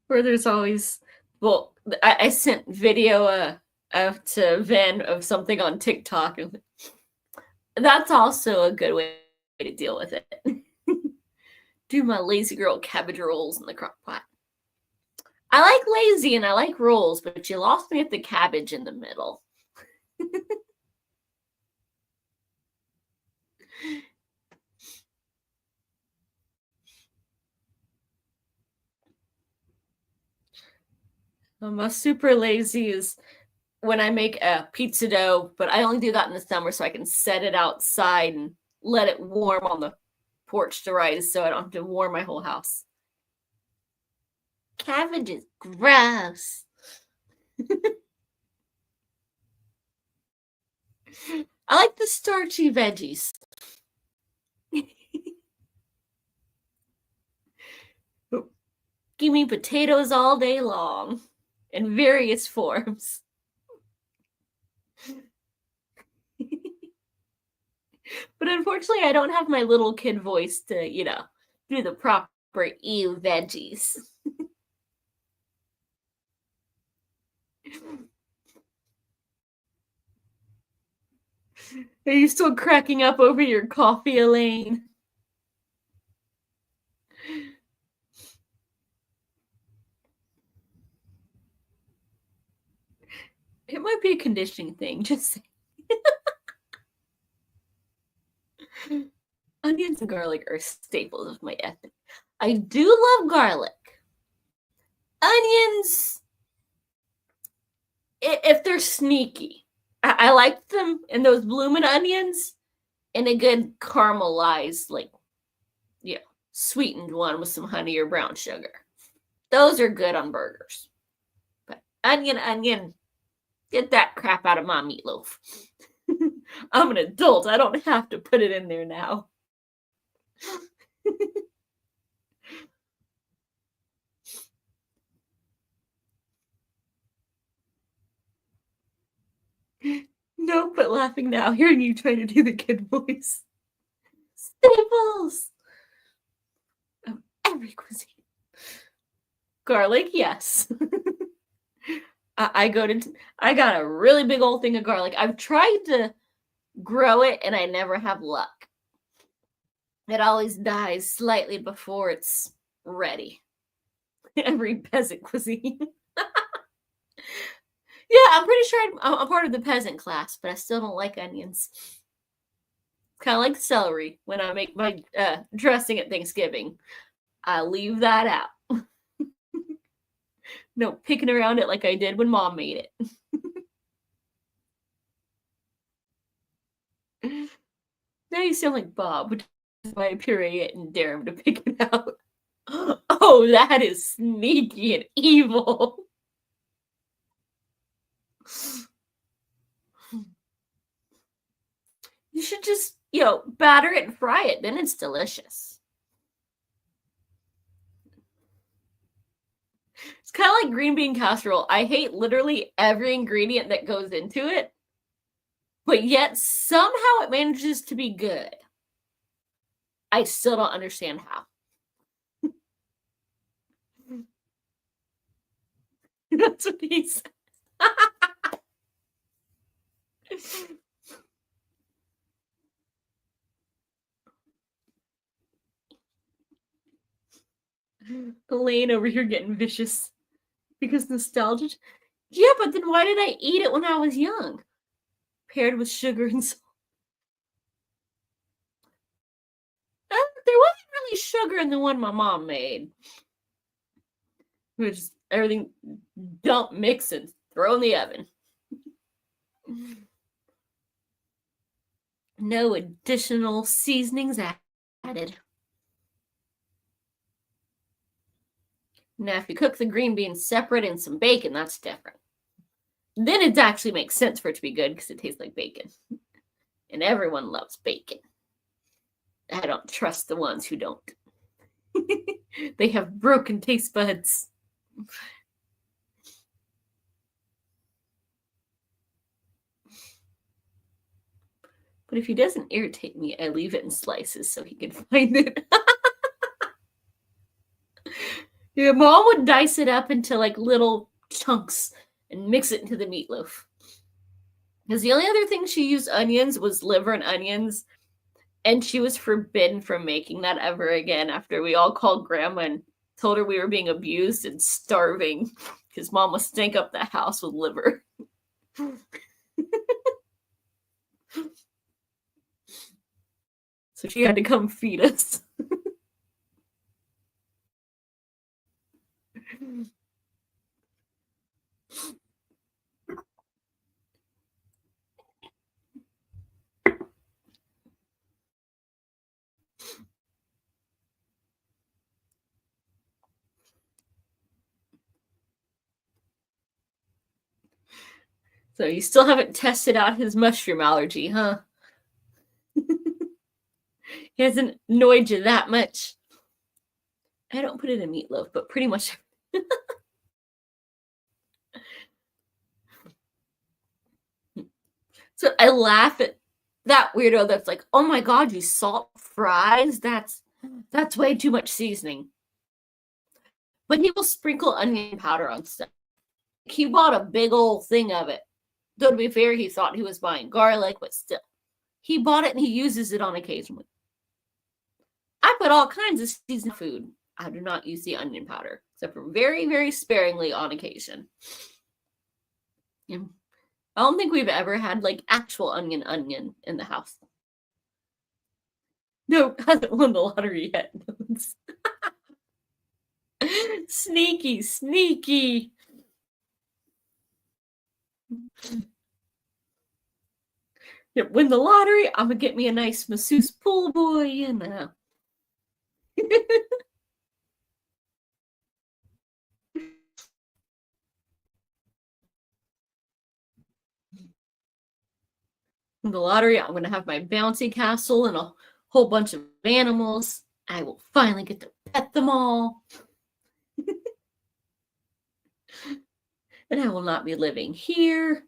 Where there's always, well, I sent video to Ven of something on TikTok, and that's also a good way to deal with it. Do my lazy girl cabbage rolls in the crock pot. I like lazy and I like rolls, but you lost me at the cabbage in the middle. My super lazy is when I make a pizza dough, but I only do that in the summer so I can set it outside and let it warm on the porch to rise so I don't have to warm my whole house. Cabbage is gross. I like the starchy veggies. Give me potatoes all day long in various forms. But unfortunately, I don't have my little kid voice to, do the proper ew veggies. Are you still cracking up over your coffee, Elaine? It might be a conditioning thing, just saying. Onions and garlic are staples of my ethnic. I do love garlic. Onions, if they're sneaky, I like them in those blooming onions in a good caramelized, sweetened one with some honey or brown sugar. Those are good on burgers. But onion, get that crap out of my meatloaf. I'm an adult. I don't have to put it in there now. but laughing now, hearing you try to do the kid voice. Staples of every cuisine. Garlic, yes. I got a really big old thing of garlic. I've tried to grow it and I never have luck. It always dies slightly before it's ready. Every peasant cuisine. Yeah, I'm pretty sure I'm part of the peasant class, but I still don't like onions. Kind of like celery when I make my dressing at Thanksgiving. I leave that out. No picking around it like I did when Mom made it. Now you sound like Bob, which is why I puree it and dare him to pick it out. Oh, that is sneaky and evil. You should just, batter it and fry it. Then it's delicious. It's kind of like green bean casserole. I hate literally every ingredient that goes into it, but yet somehow it manages to be good. I still don't understand how. That's what he said. Elaine over here getting vicious because nostalgia. Yeah, but then why did I eat it when I was young? Paired with sugar and salt. There wasn't really sugar in the one my mom made. It was just everything dump, mix, and throw in the oven. No additional seasonings added. Now, if you cook the green beans separate in some bacon, that's different. Then it actually makes sense for it to be good because it tastes like bacon. And everyone loves bacon. I don't trust the ones who don't. They have broken taste buds. But if he doesn't irritate me, I leave it in slices so he can find it. Yeah, Mom would dice it up into like little chunks and mix it into the meatloaf. Because the only other thing she used onions was liver and onions, and she was forbidden from making that ever again after we all called Grandma and told her we were being abused and starving because Mom would stink up the house with liver. So she had to come feed us. So you still haven't tested out his mushroom allergy, huh? He hasn't annoyed you that much. I don't put it in meatloaf, but pretty much. So I laugh at that weirdo that's like, oh my god, you salt fries? That's way too much seasoning. But he will sprinkle onion powder on stuff. He bought a big old thing of it. Though to be fair, he thought he was buying garlic, but still. He bought it and he uses it on occasion. I put all kinds of seasoned food. I do not use the onion powder, except for very, very sparingly on occasion. Yeah. I don't think we've ever had like actual onion in the house. No, hasn't won the lottery yet. Sneaky, sneaky. Yep, win the lottery, I'm gonna get me a nice masseuse pool boy, you know. In the lottery, I'm gonna have my bouncy castle and a whole bunch of animals. I will finally get to pet them all. And I will not be living here.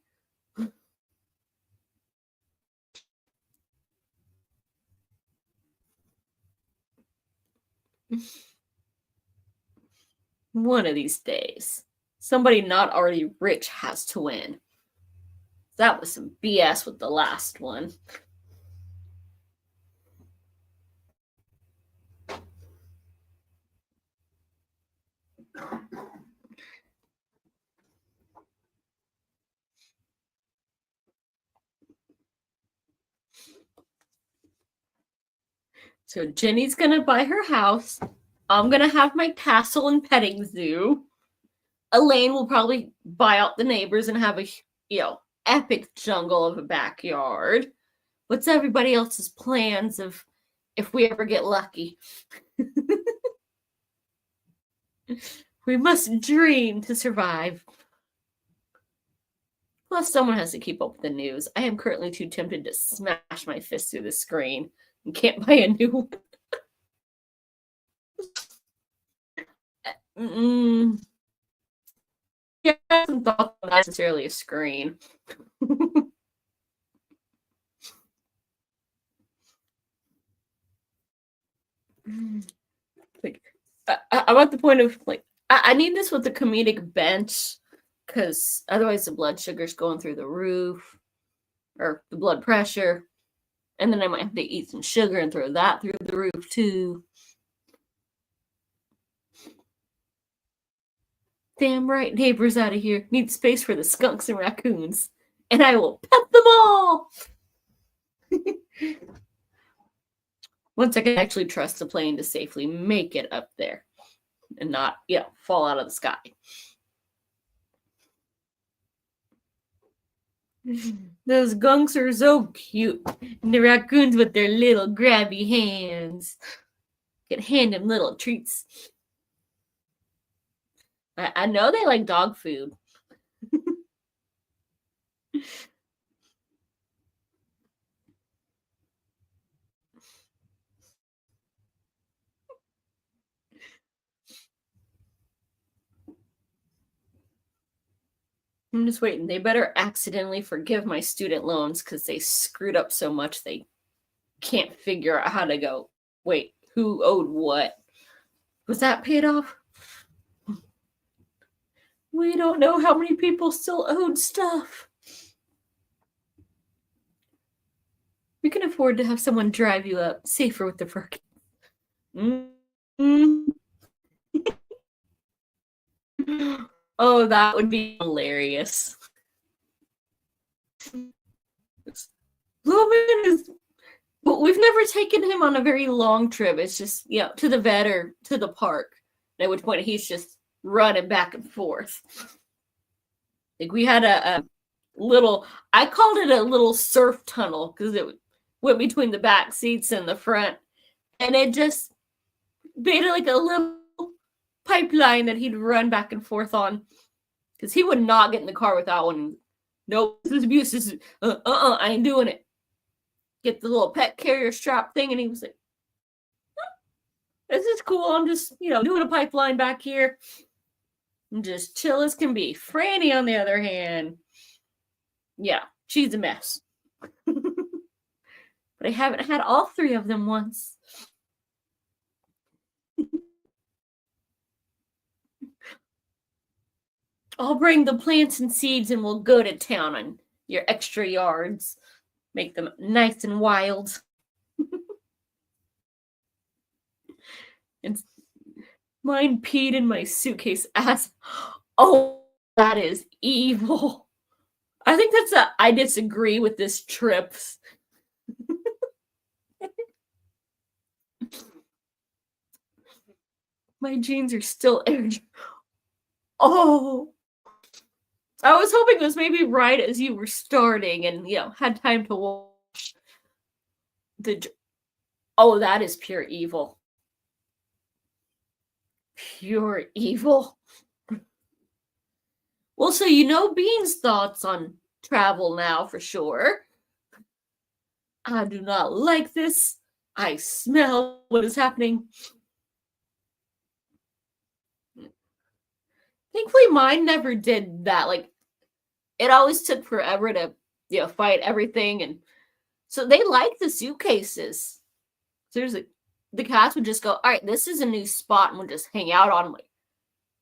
One of these days, somebody not already rich has to win. That was some BS with the last one. So Jenny's gonna buy her house. I'm gonna have my castle and petting zoo. Elaine will probably buy out the neighbors and have a epic jungle of a backyard. What's everybody else's plans of if we ever get lucky? We must dream to survive. Plus, someone has to keep up with the news. I am currently too tempted to smash my fist through the screen and can't buy a new one. Yeah, I haven't thought not necessarily a screen. Like, I'm at the point of like, I need this with the comedic bench because otherwise the blood sugar's going through the roof or the blood pressure. And then I might have to eat some sugar and throw that through the roof too. Damn right, neighbors out of here. Need space for the skunks and raccoons. And I will pet them all! Once I can actually trust the plane to safely make it up there and not, fall out of the sky. Those gunks are so cute. And the raccoons with their little grabby hands. Can hand them little treats. I know they like dog food. I'm just waiting. They better accidentally forgive my student loans because they screwed up so much they can't figure out how to go. Wait, who owed what? Was that paid off? We don't know how many people still owed stuff. We can afford to have someone drive you up, safer with the Firkin. Oh, that would be hilarious. Logan is. But we've never taken him on a very long trip. It's just, to the vet or to the park. At which point he's just running back and forth. Like we had a little, I called it a little surf tunnel because it went between the back seats and the front. And it just made it like a little pipeline that he'd run back and forth on. Because he would not get in the car without one. No, this is abuse. This is, I ain't doing it. Get the little pet carrier strap thing, and he was like, this is cool. I'm just, doing a pipeline back here. I'm just chill as can be. Franny, on the other hand, she's a mess. But I haven't had all three of them once. I'll bring the plants and seeds and we'll go to town on your extra yards. Make them nice and wild. And mine peed in my suitcase ass. Oh, that is evil. I think I disagree with this trip. My jeans are still air. Oh. I was hoping it was maybe right as you were starting and, had time to wash. Oh, that is pure evil. Pure evil. Well, so Bean's thoughts on travel now for sure. I do not like this. I smell what is happening. Thankfully, mine never did that. Like, it always took forever to, fight everything. And so they like the suitcases. Seriously. the cats would just go, all right, this is a new spot, and we'll just hang out on it.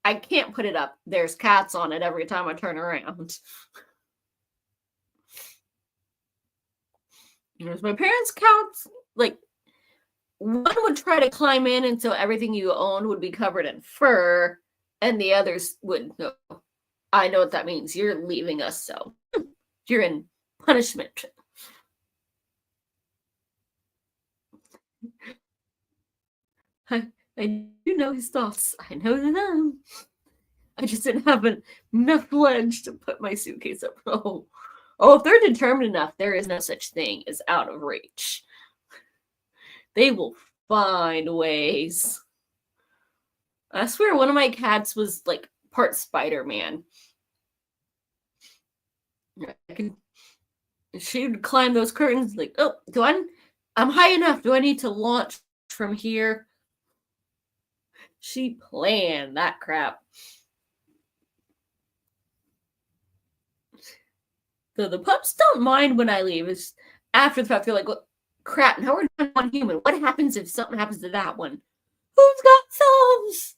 I can't put it up. There's cats on it every time I turn around. There's my parents' cats. Like, one would try to climb in, and so everything you owned would be covered in fur, and the others would no. I know what that means. You're leaving us, so you're in punishment. I do know his thoughts. I know them. I just didn't have enough ledge to put my suitcase up. Oh, if they're determined enough, there is no such thing as out of reach. They will find ways. I swear one of my cats was like part Spider-Man. She would climb those curtains like, oh, I'm high enough. Do I need to launch from here? She planned that crap. So the pups don't mind when I leave. It's after the fact, they're like, well, crap, now we're down one human. What happens if something happens to that one? Who's got thumbs?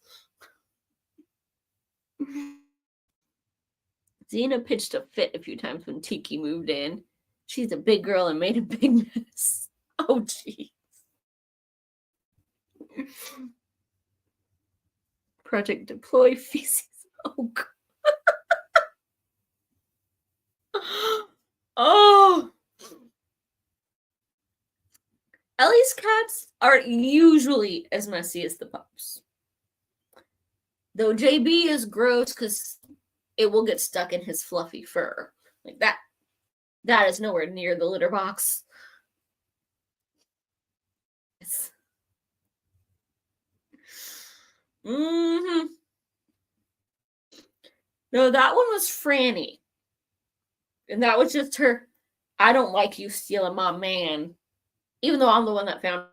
Xena pitched a fit a few times when Tiki moved in. She's a big girl and made a big mess. Oh, jeez. Project Deploy feces. Oh, God. Oh. Ellie's cats aren't usually as messy as the pups. Though JB is gross because it will get stuck in his fluffy fur. Like that. That is nowhere near the litter box. Mm-hmm. No, that one was Franny. And that was just her, I don't like you stealing my man. Even though I'm the one that found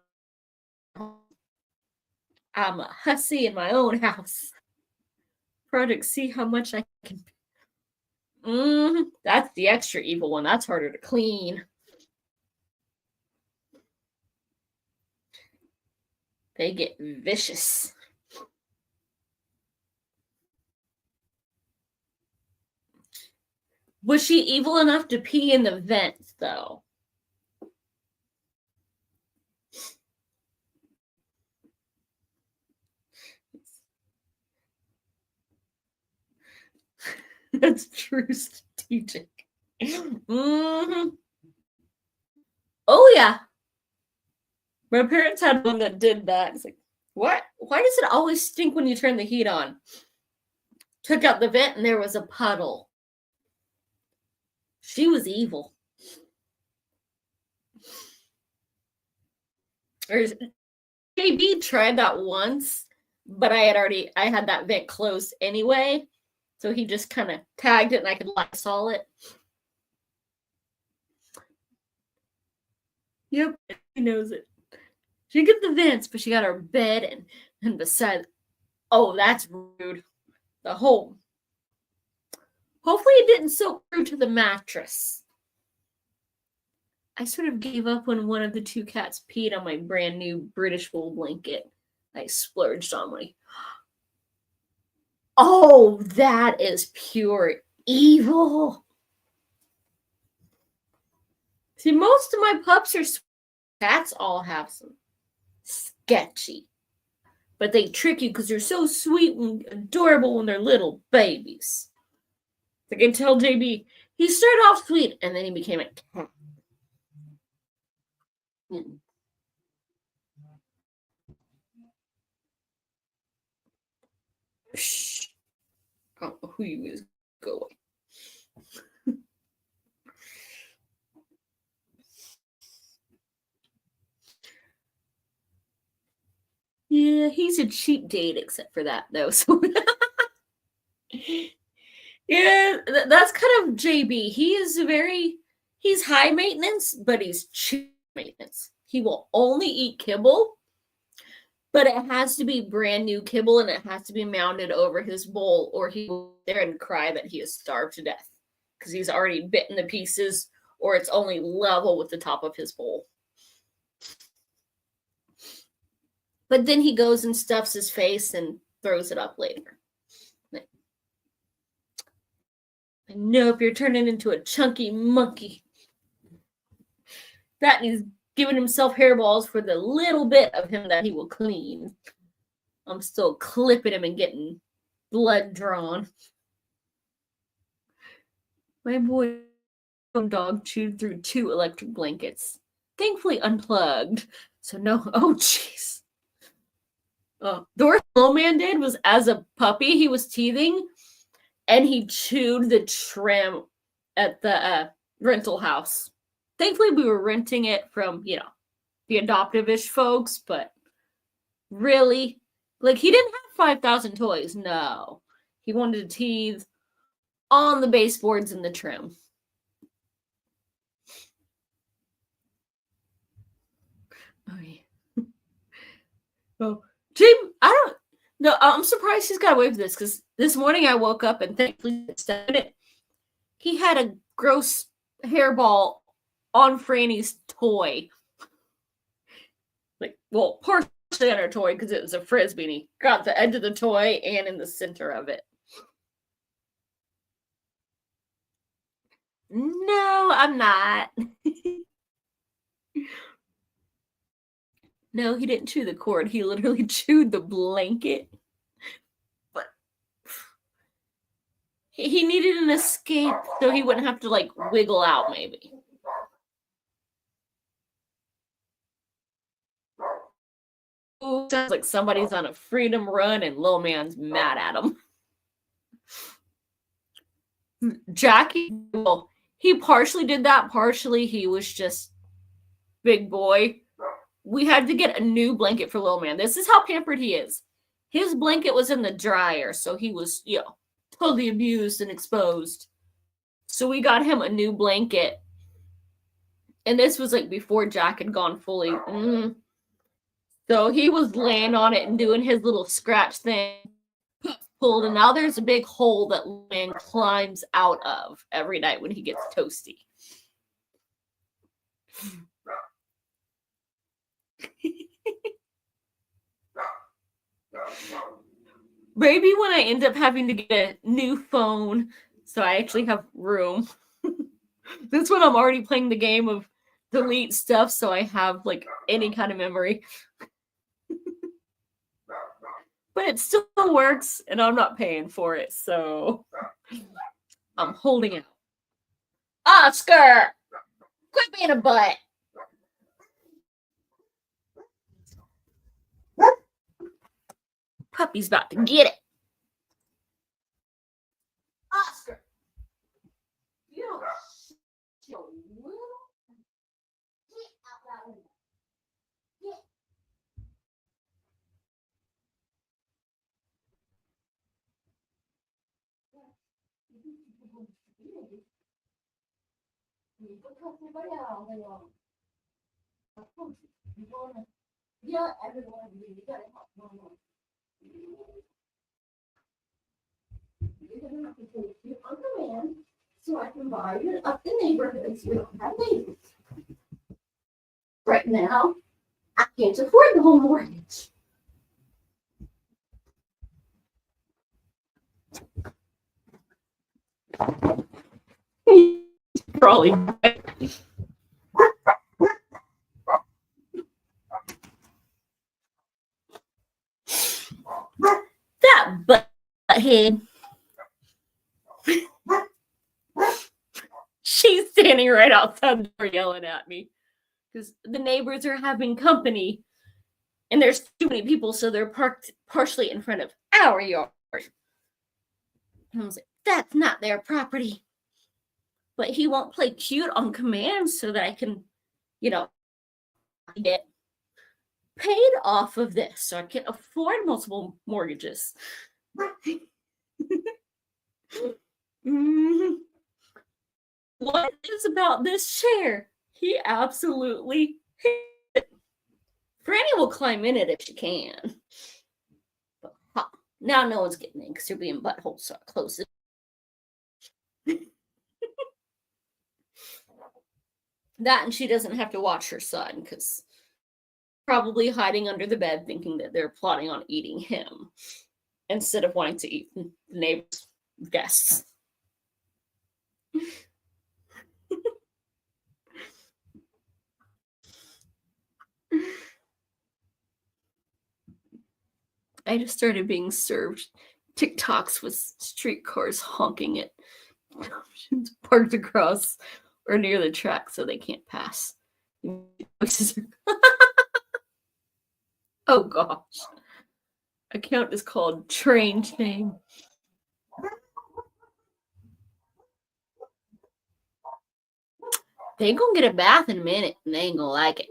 him. I'm a hussy in my own house. Project, see how much I can. That's the extra evil one. That's harder to clean. They get vicious. Was she evil enough to pee in the vents, though? That's true strategic. Mm-hmm. Oh, yeah. My parents had one that did that. It's like, what? Why does it always stink when you turn the heat on? Took out the vent and there was a puddle. She was evil. JB tried that once, but I had that vent closed anyway. So he just kind of tagged it and I could Lysol it. Yep, he knows it. She got the vents, but she got her bed and beside. Oh, that's rude. The whole. Hopefully it didn't soak through to the mattress. I sort of gave up when one of the two cats peed on my brand new British wool blanket. I splurged on my. Oh, that is pure evil. See, most of my pups are cats all have some sketchy. But they trick you because they're so sweet and adorable when they're little babies. I can tell JB, he started off sweet and then he became a cat. Shh. I don't know who you is going. Yeah, he's a cheap date except for that, though. So yeah, that's kind of JB. He's high maintenance, but he's cheap maintenance. He will only eat kibble, but it has to be brand new kibble and it has to be mounted over his bowl, or he will sit there and cry that he is starved to death because he's already bitten the pieces, or it's only level with the top of his bowl. But then he goes and stuffs his face and throws it up later. Nope, you're turning into a chunky monkey. That he's giving himself hairballs for the little bit of him that he will clean. I'm still clipping him and getting blood drawn. My boy dog chewed through 2 electric blankets. Thankfully unplugged. So no, oh jeez. The worst little man did was as a puppy, he was teething and he chewed the trim at the rental house. Thankfully, we were renting it from, the adoptive-ish folks, but really, like, he didn't have 5,000 toys. No. He wanted to teeth on the baseboards and the trim. Oh, yeah. Oh, Jim, I'm surprised he's got away with this, because this morning I woke up and thankfully he had a gross hairball on Franny's toy. Like, well, partially on her toy because it was a frisbee and he got the edge of the toy and in the center of it. No, I'm not. No, he didn't chew the cord. He literally chewed the blanket. But he needed an escape so he wouldn't have to, like, wiggle out, maybe. Ooh, sounds like somebody's on a freedom run and little man's mad at him. Jackie, well, he partially did that. Partially, he was just big boy. We had to get a new blanket for little man. This is how pampered he is. His blanket was in the dryer, so he was, totally abused and exposed. So we got him a new blanket. And this was like before Jack had gone fully. So he was laying on it and doing his little scratch thing. Pulled, and now there's a big hole that man climbs out of every night when he gets toasty. Maybe when I end up having to get a new phone, so I actually have room. That's when I'm already playing the game of delete stuff, so I have like any kind of memory. But it still works, and I'm not paying for it, so I'm holding out. Oscar! Quit being a butt! Puppy's about to get it. Oscar! You don't show little. Get out that window. Get. Yeah, everyone, you gotta help one more. You're gonna have to take you on command so I can buy you up the neighborhood so we don't have neighbors. Right now, I can't afford the home mortgage. Probably. That butthead. She's standing right outside the door yelling at me because the neighbors are having company and there's too many people, so they're parked partially in front of our yard. And I was like, that's not their property. But he won't play cute on command so that I can, get paid off of this so I can afford multiple mortgages. What is about this chair? He absolutely hates it. Franny will climb in it if she can. But, now no one's getting in because they're being buttholes, so I close it. That and she doesn't have to watch her son because probably hiding under the bed, thinking that they're plotting on eating him instead of wanting to eat the neighbor's guests. I just started being served TikToks with streetcars honking at parked across or near the track so they can't pass. Oh gosh. Account is called Strange Name. They gonna get a bath in a minute and they ain't gonna like it.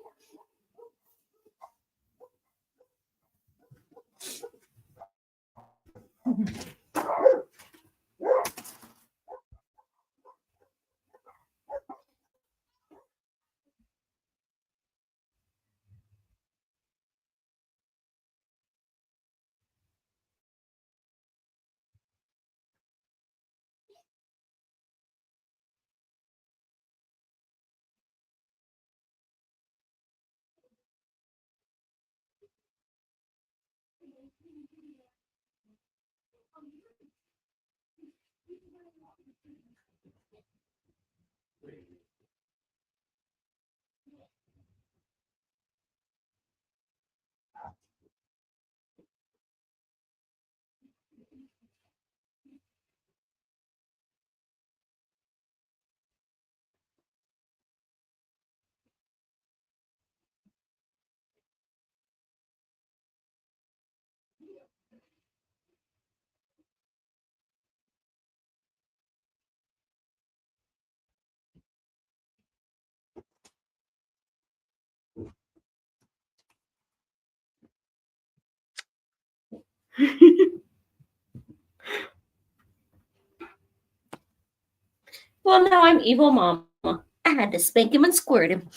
Well, now I'm evil mama. I had to spank him and squirt him.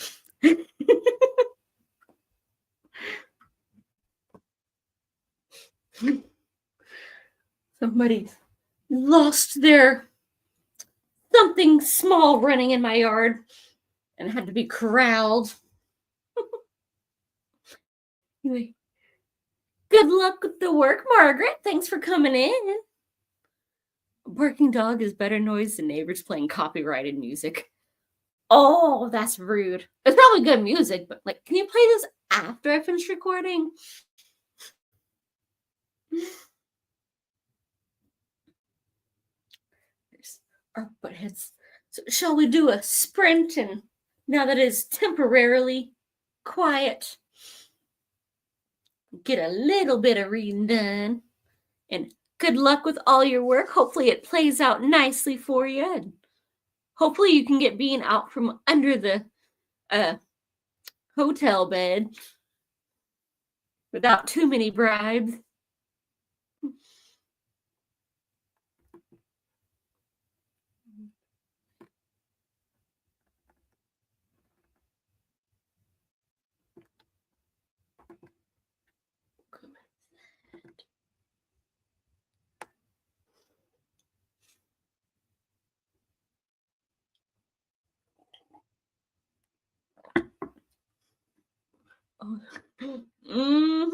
Somebody lost their something small running in my yard and had to be corralled. Anyway, good luck with the work, Margaret. Thanks for coming in. A barking dog is better noise than neighbors playing copyrighted music. Oh, that's rude. It's probably good music, but like, can you play this after I finish recording? There's our butt heads. So shall we do a sprint? And now that it's temporarily quiet, get a little bit of reading done. And good luck with all your work. Hopefully it plays out nicely for you. And hopefully you can get Bean out from under the hotel bed without too many bribes. Mm-hmm.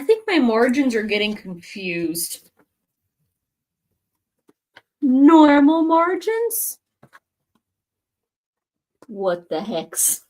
think my margins are getting confused. Normal margins? What the hex?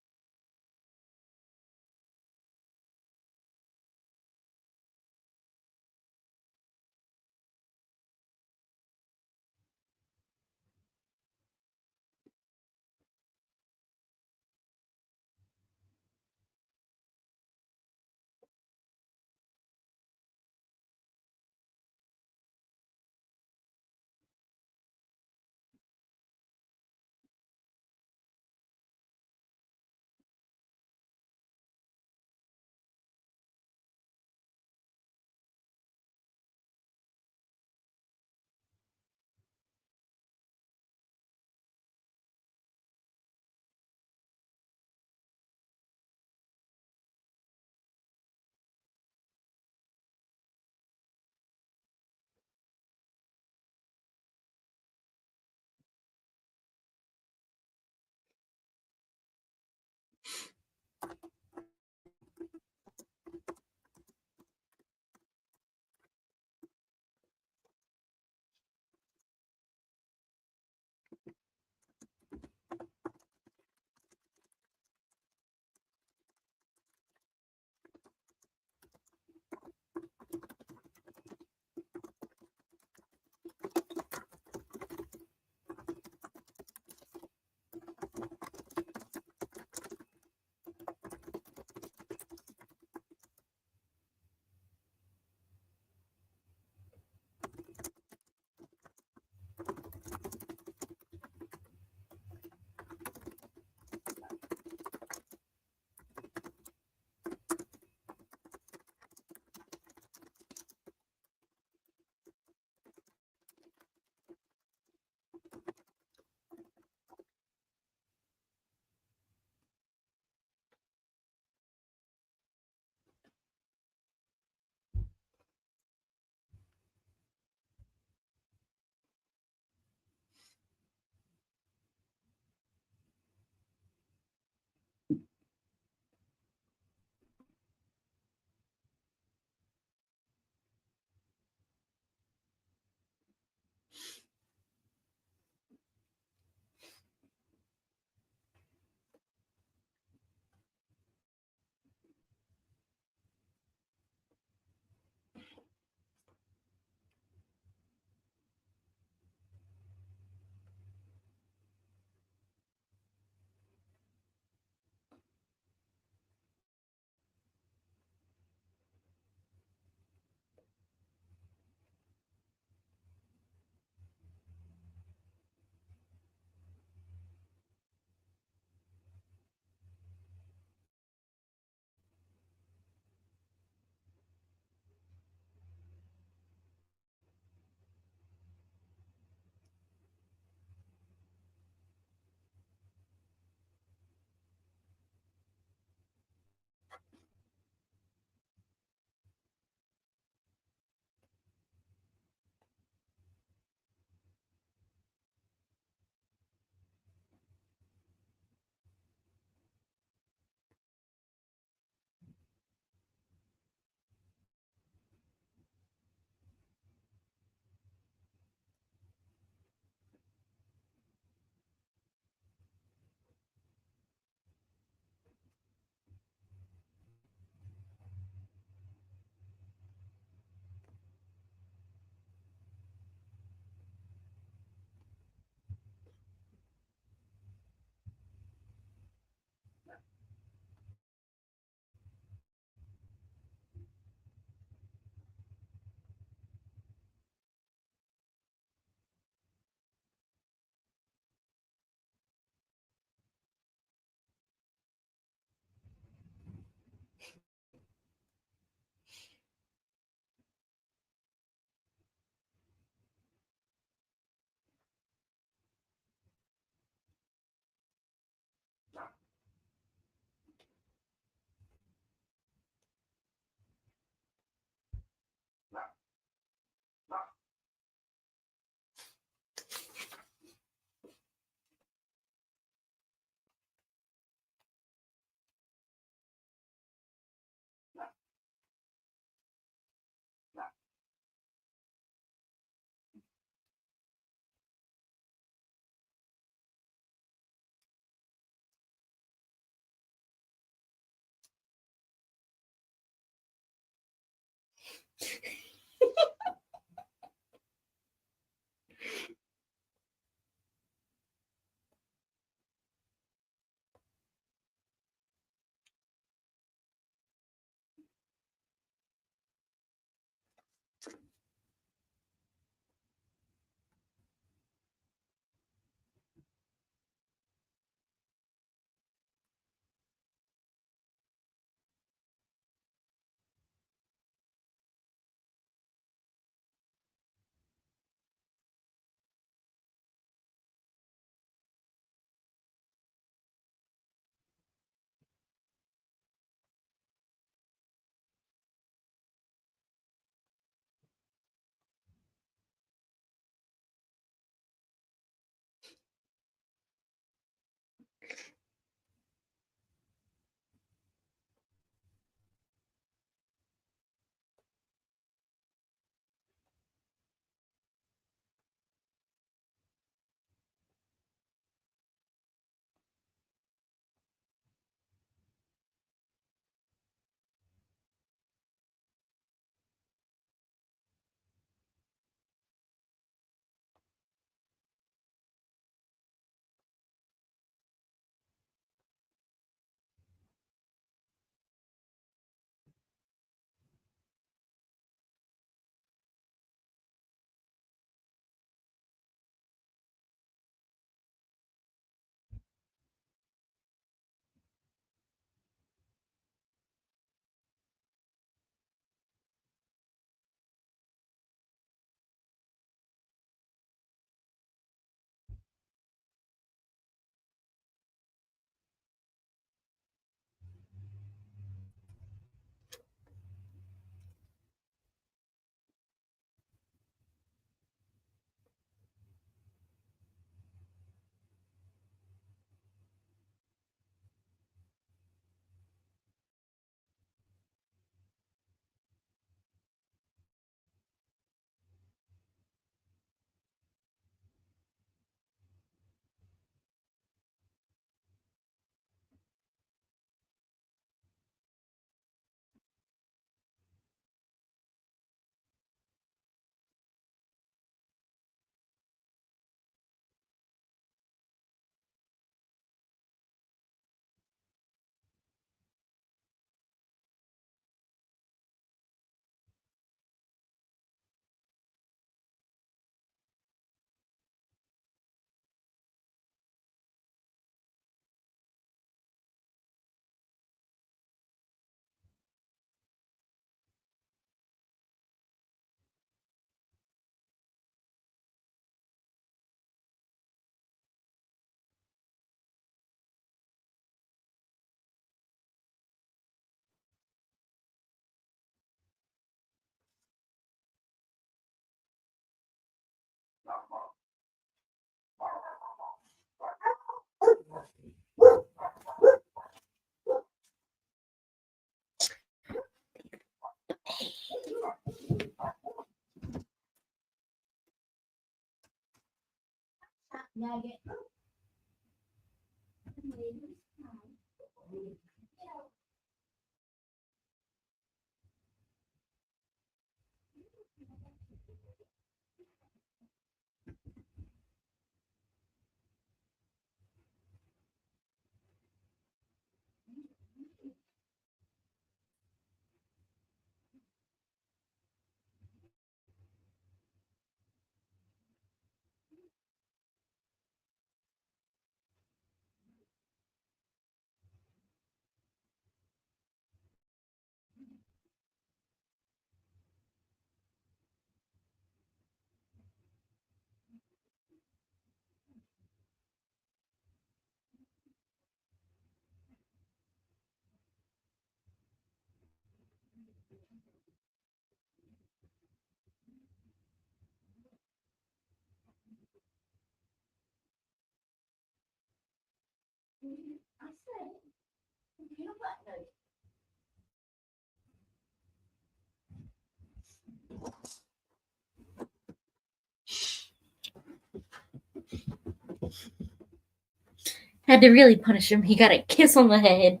Had to really punish him. He got a kiss on the head.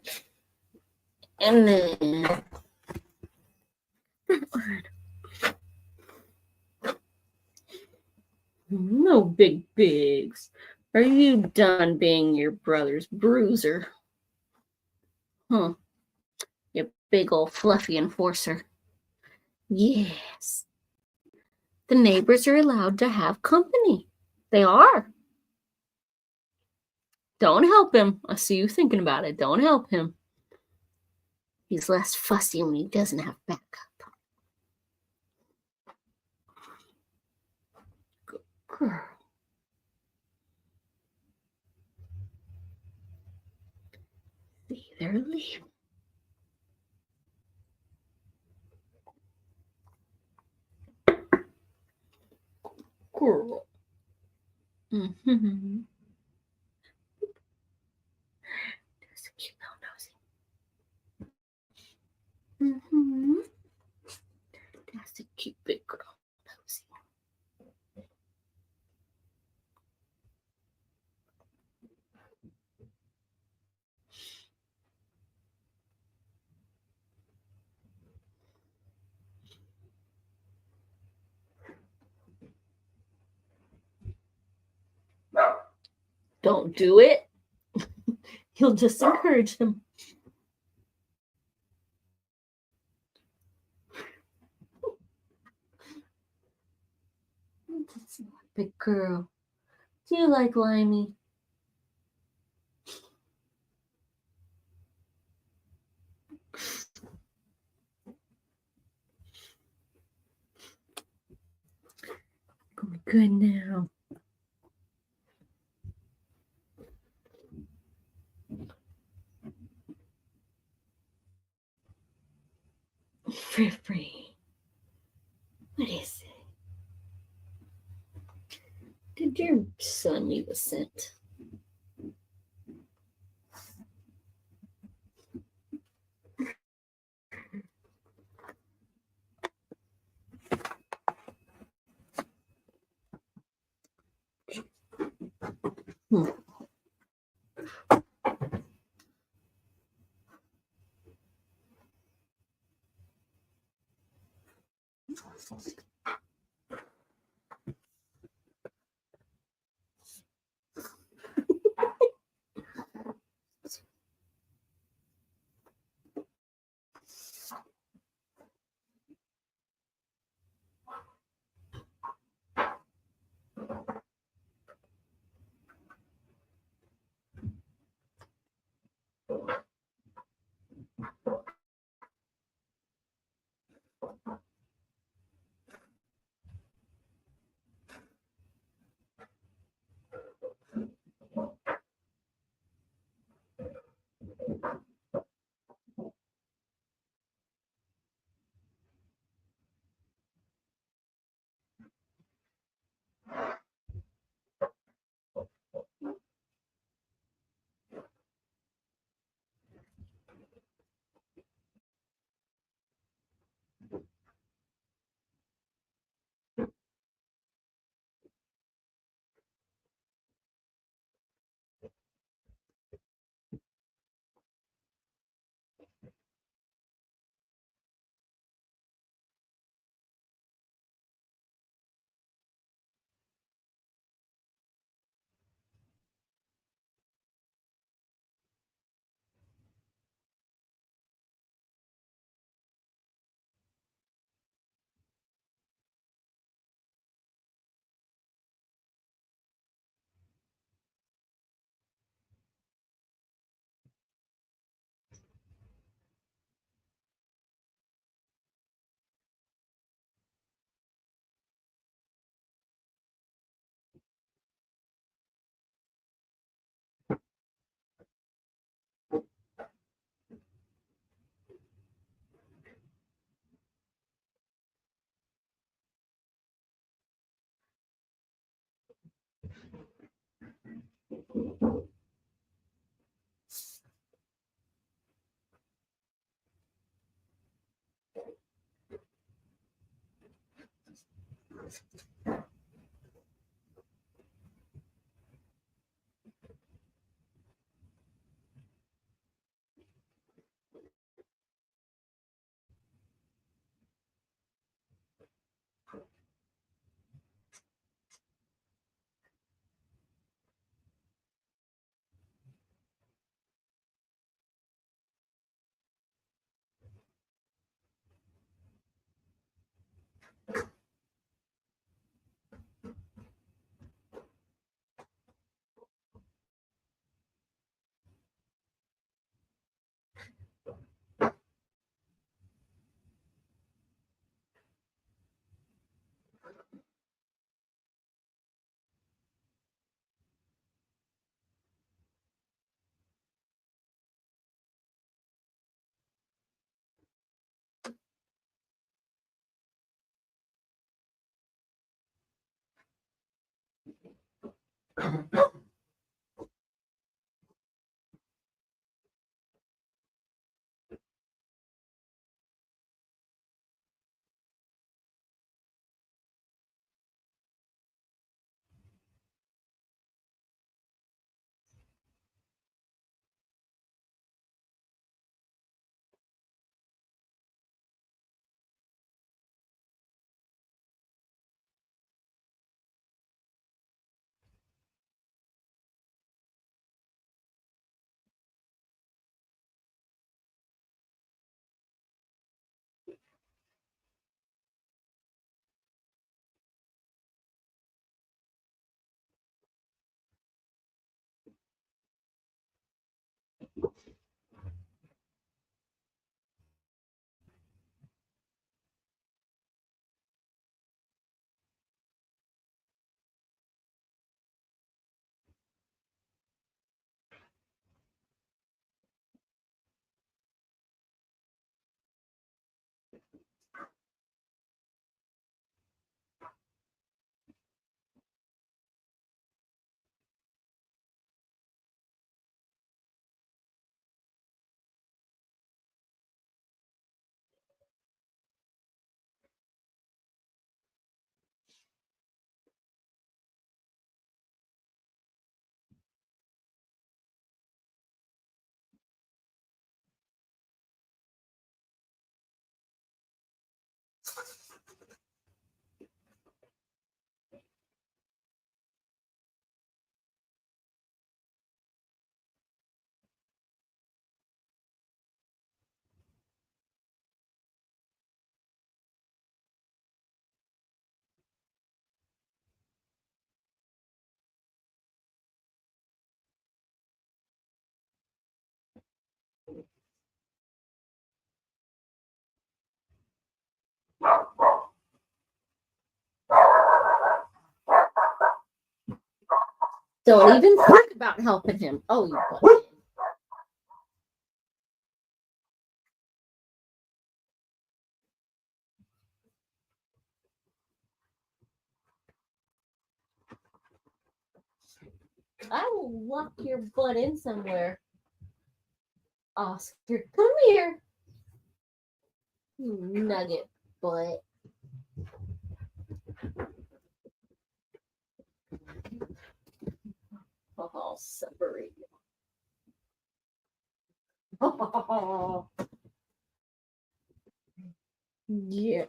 And then... No big bigs. Are you done being your brother's bruiser? Huh. You big old fluffy enforcer. Yes. The neighbors are allowed to have company. They are. Don't help him. I see you thinking about it. Don't help him. He's less fussy when he doesn't have backup. Good girl. See, they're leaving. Girl. Mm-hmm. That's a cute little nosy. Mm-hmm. That's a cute big girl nosy. Don't do it. You'll just encourage him. That's not a big girl. Do you like Limey? Good now. Free. What is it? Did your son leave a scent? Hmm. Don't even think about helping him. Oh, you butt. I will lock your butt in somewhere. Oscar, come here. You nugget butt. I'll separate you. Yeah.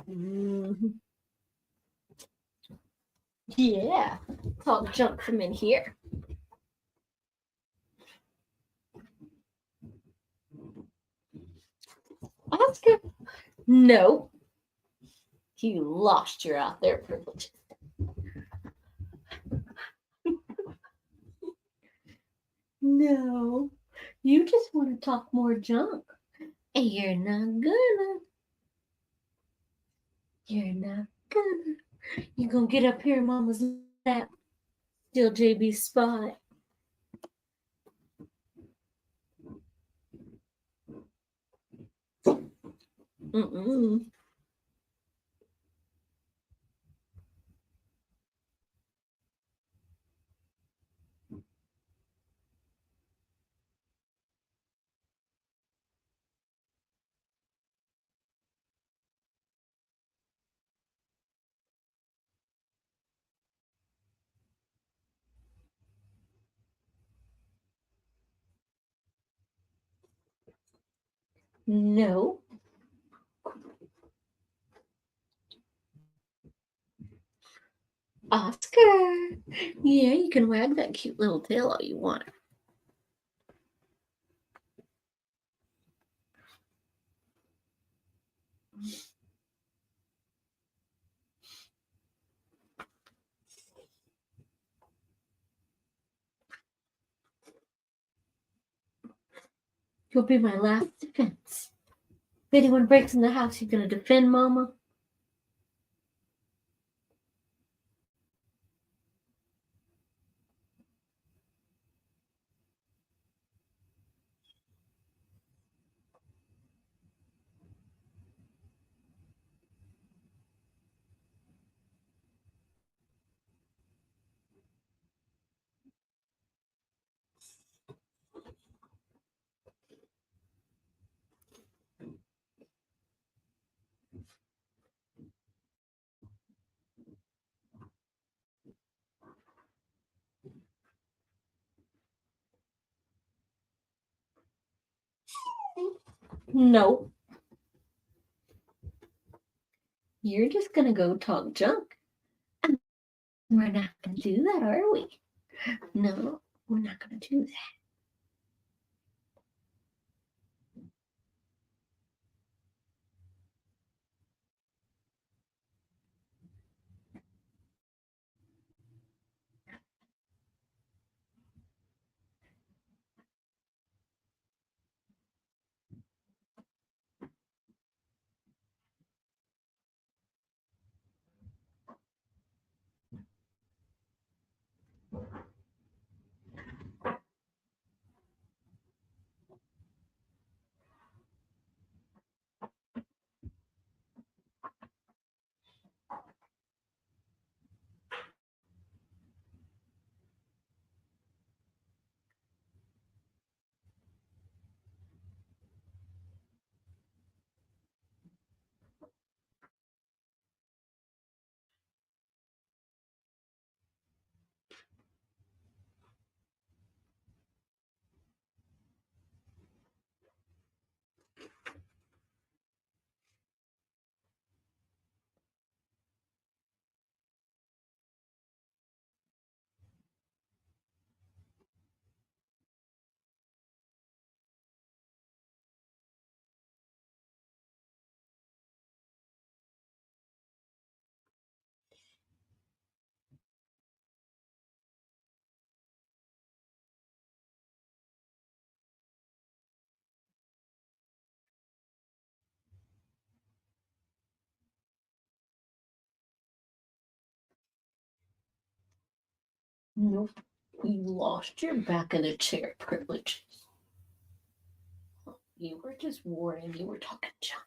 Mhm. Yeah. It's all junk from in here. Oscar. No. You lost your out there privilege. No. You just want to talk more junk. And you're not gonna. You're not gonna. You're gonna get up here in Mama's lap. Steal JB's spot. Mm-mm. No. Oscar. Yeah, you can wag that cute little tail all you want. You'll be my last defense. If anyone breaks in the house, you're gonna defend Mama? No. You're just gonna go talk junk. We're not gonna do that, are we? No, we're not gonna do that. Nope. You lost your back of the chair privileges. You were just warning. You were talking junk.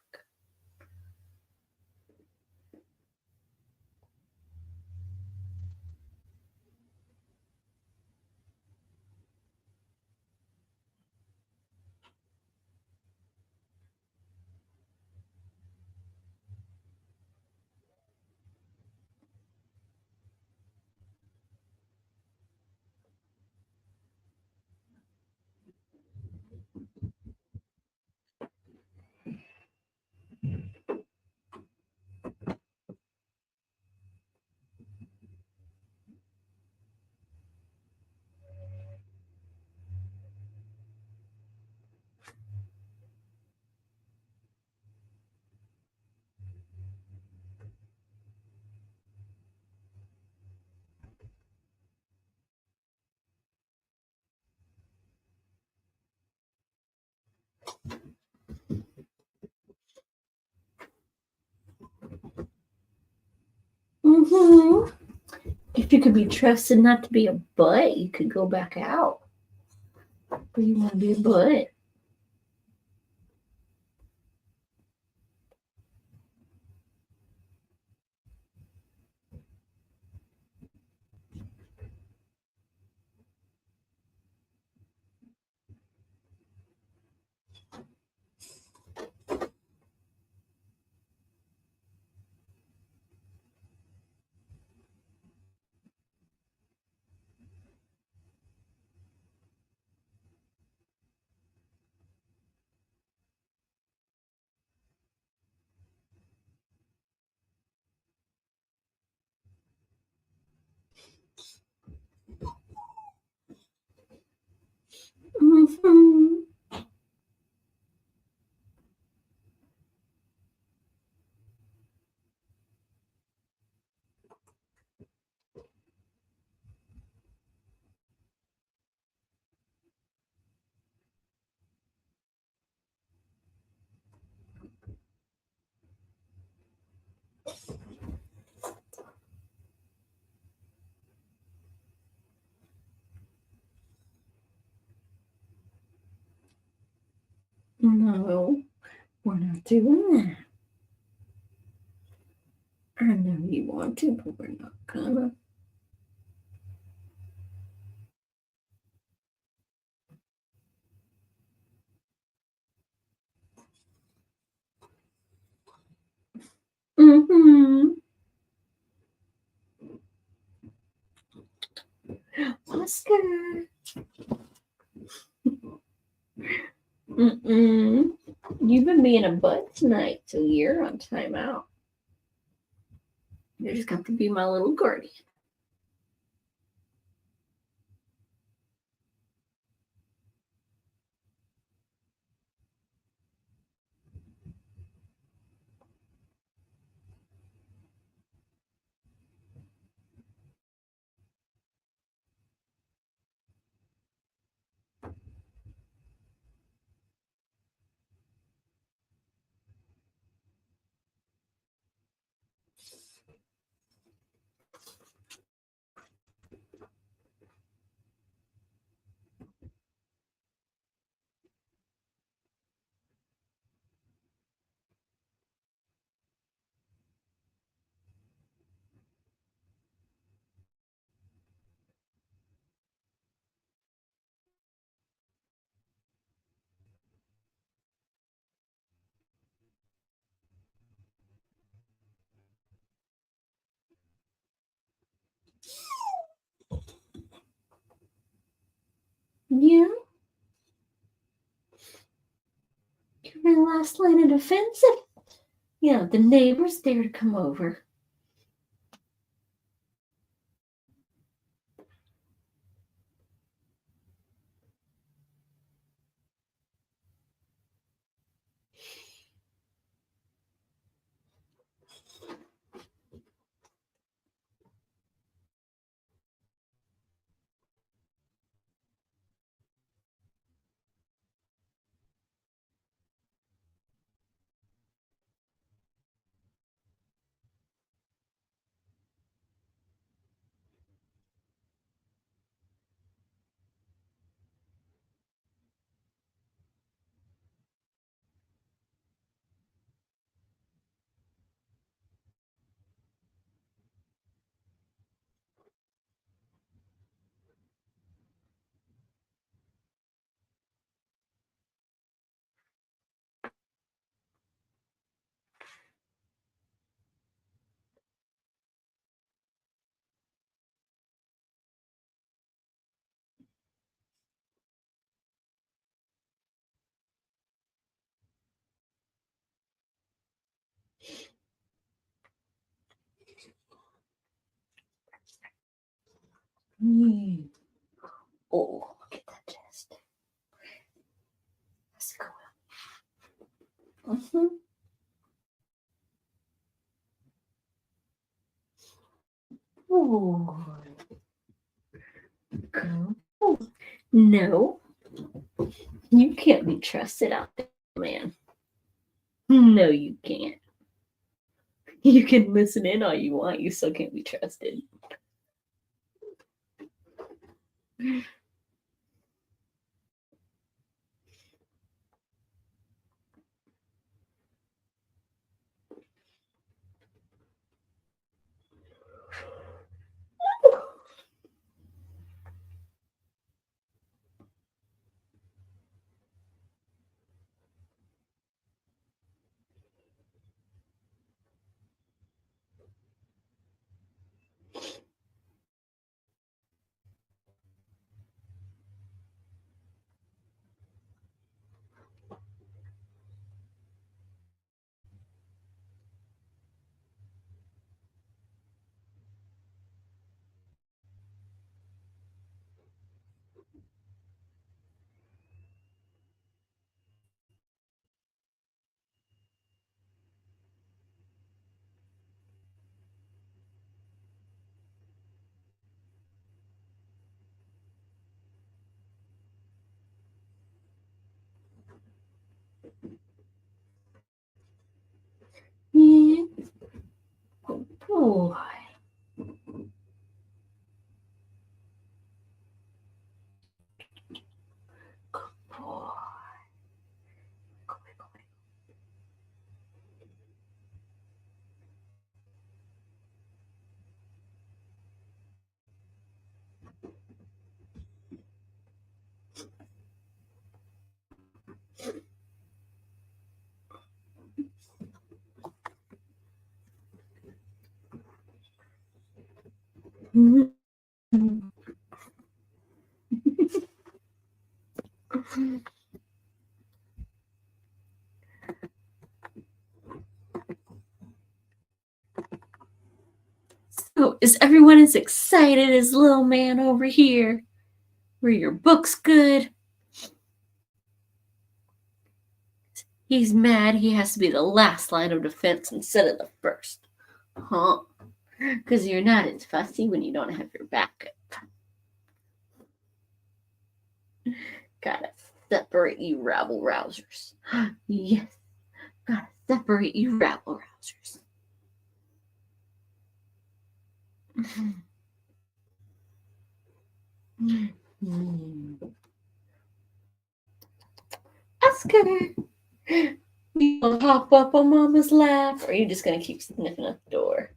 Mm-hmm. If you could be trusted not to be a butt, you could go back out. But you want to be a butt. Mm-hmm. No, we're not doing that. I know you want to, but we're not gonna. Mm-hmm. Oscar. Mm-mm. You've been being a bud tonight, so you're on timeout. You just got to be my little guardian. Yeah. You're my last line of defense. The neighbors dare to come over. Oh, look at that chest. That's a cool. Oh, cool. No, you can't be trusted out there, man. No, you can't. You can listen in all you want. You still can't be trusted. Yeah. Good boy. Good boy. Oh, is everyone as excited as little man over here? Were your books good? He's mad he has to be the last line of defense instead of the first. Huh? Because you're not as fussy when you don't have your back up. Gotta separate you rabble rousers. Yes, gotta separate you rabble rousers. Oscar, you gonna hop up on Mama's lap, or are you just gonna keep sniffing at the door?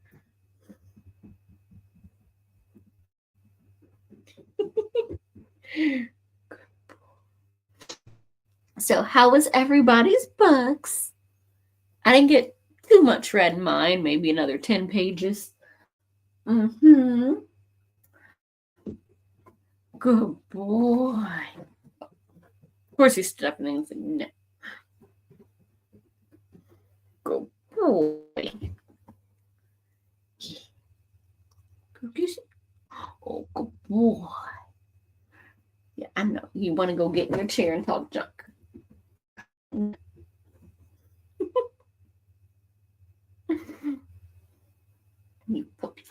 So, how was everybody's books? I didn't get too much read in mine, maybe another 10 pages. Mm-hmm. Good boy. Of course, he stood up and he's like, no. Good boy. Oh, good boy. Yeah, I know. You want to go get in your chair and talk junk. You puppy.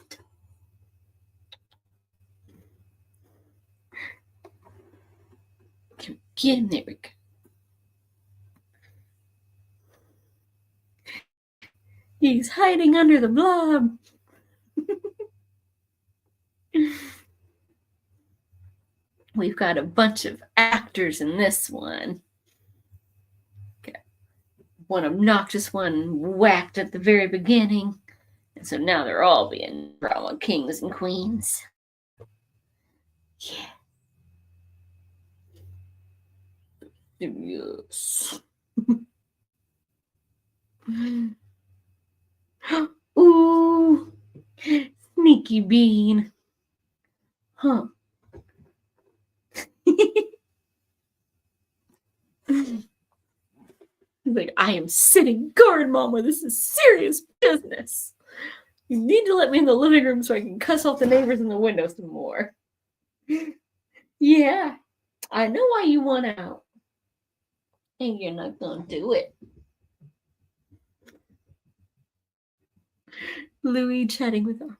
Get in there. He's hiding under the blob. We've got a bunch of actors in this one. Got one obnoxious one whacked at the very beginning. And so now they're all being drama kings and queens. Yeah. Yes. Ooh. Sneaky bean. Huh. He's like, I am sitting guard, Mama. This is serious business. You need to let me in the living room so I can cuss off the neighbors in the window some more. Yeah, I know why you want out. And you're not going to do it. Louis chatting with Armand.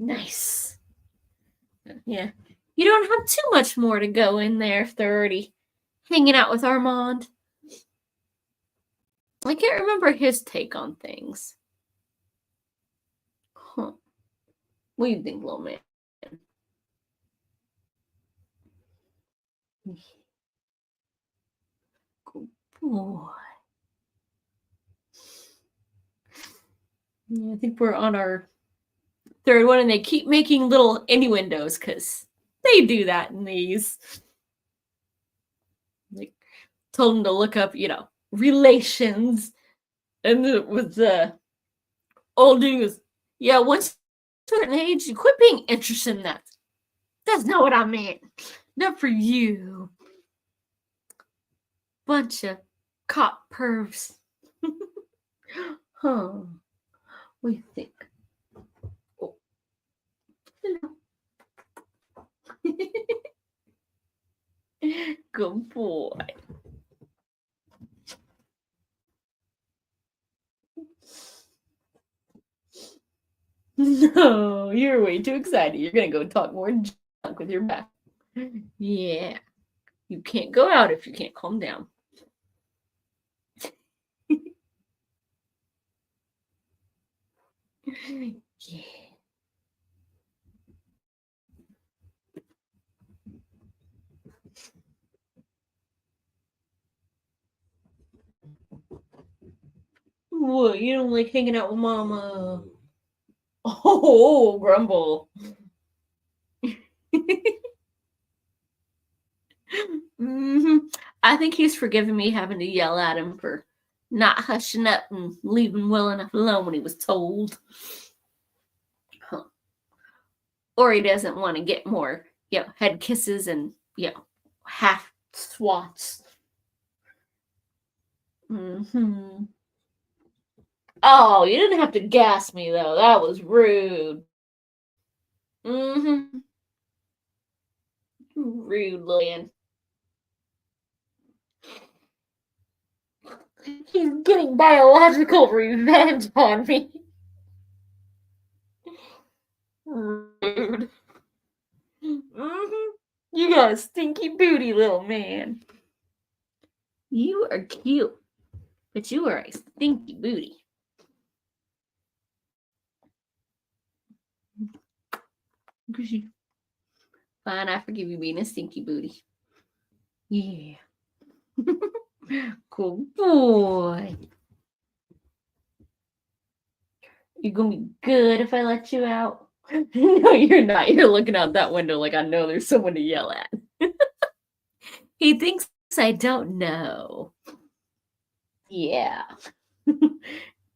Nice. Yeah. You don't have too much more to go in there if they're already hanging out with Armand. I can't remember his take on things. Huh. What do you think, little man? Good boy. Yeah, I think we're on our third one, and they keep making little innuendos because they do that in these. Like, told him to look up, relations, and it was the old dude was, yeah, once a certain age, you quit being interested in that. That's not what I meant. Not for you. Bunch of cop pervs. Huh. What do you think? Oh. Good boy. No, you're way too excited. You're gonna go talk more junk with your back. Yeah. You can't go out if you can't calm down. Yeah. What? You don't like hanging out with Mama? Oh, grumble. Mm-hmm. I think he's forgiven me having to yell at him for not hushing up and leaving well enough alone when he was told. Huh. Or he doesn't want to get more, head kisses and, half swats. Mm-hmm. Oh, you didn't have to gas me, though. That was rude. Mm-hmm. Rude little man. He's getting biological revenge on me. Rude. Mm-hmm. You got a stinky booty, little man. You are cute, but you are a stinky booty. Fine, I forgive you being a stinky booty. Yeah. Good boy. You're gonna be good if I let you out. No, you're not. You're looking out that window like I know there's someone to yell at. He thinks I don't know. Yeah. And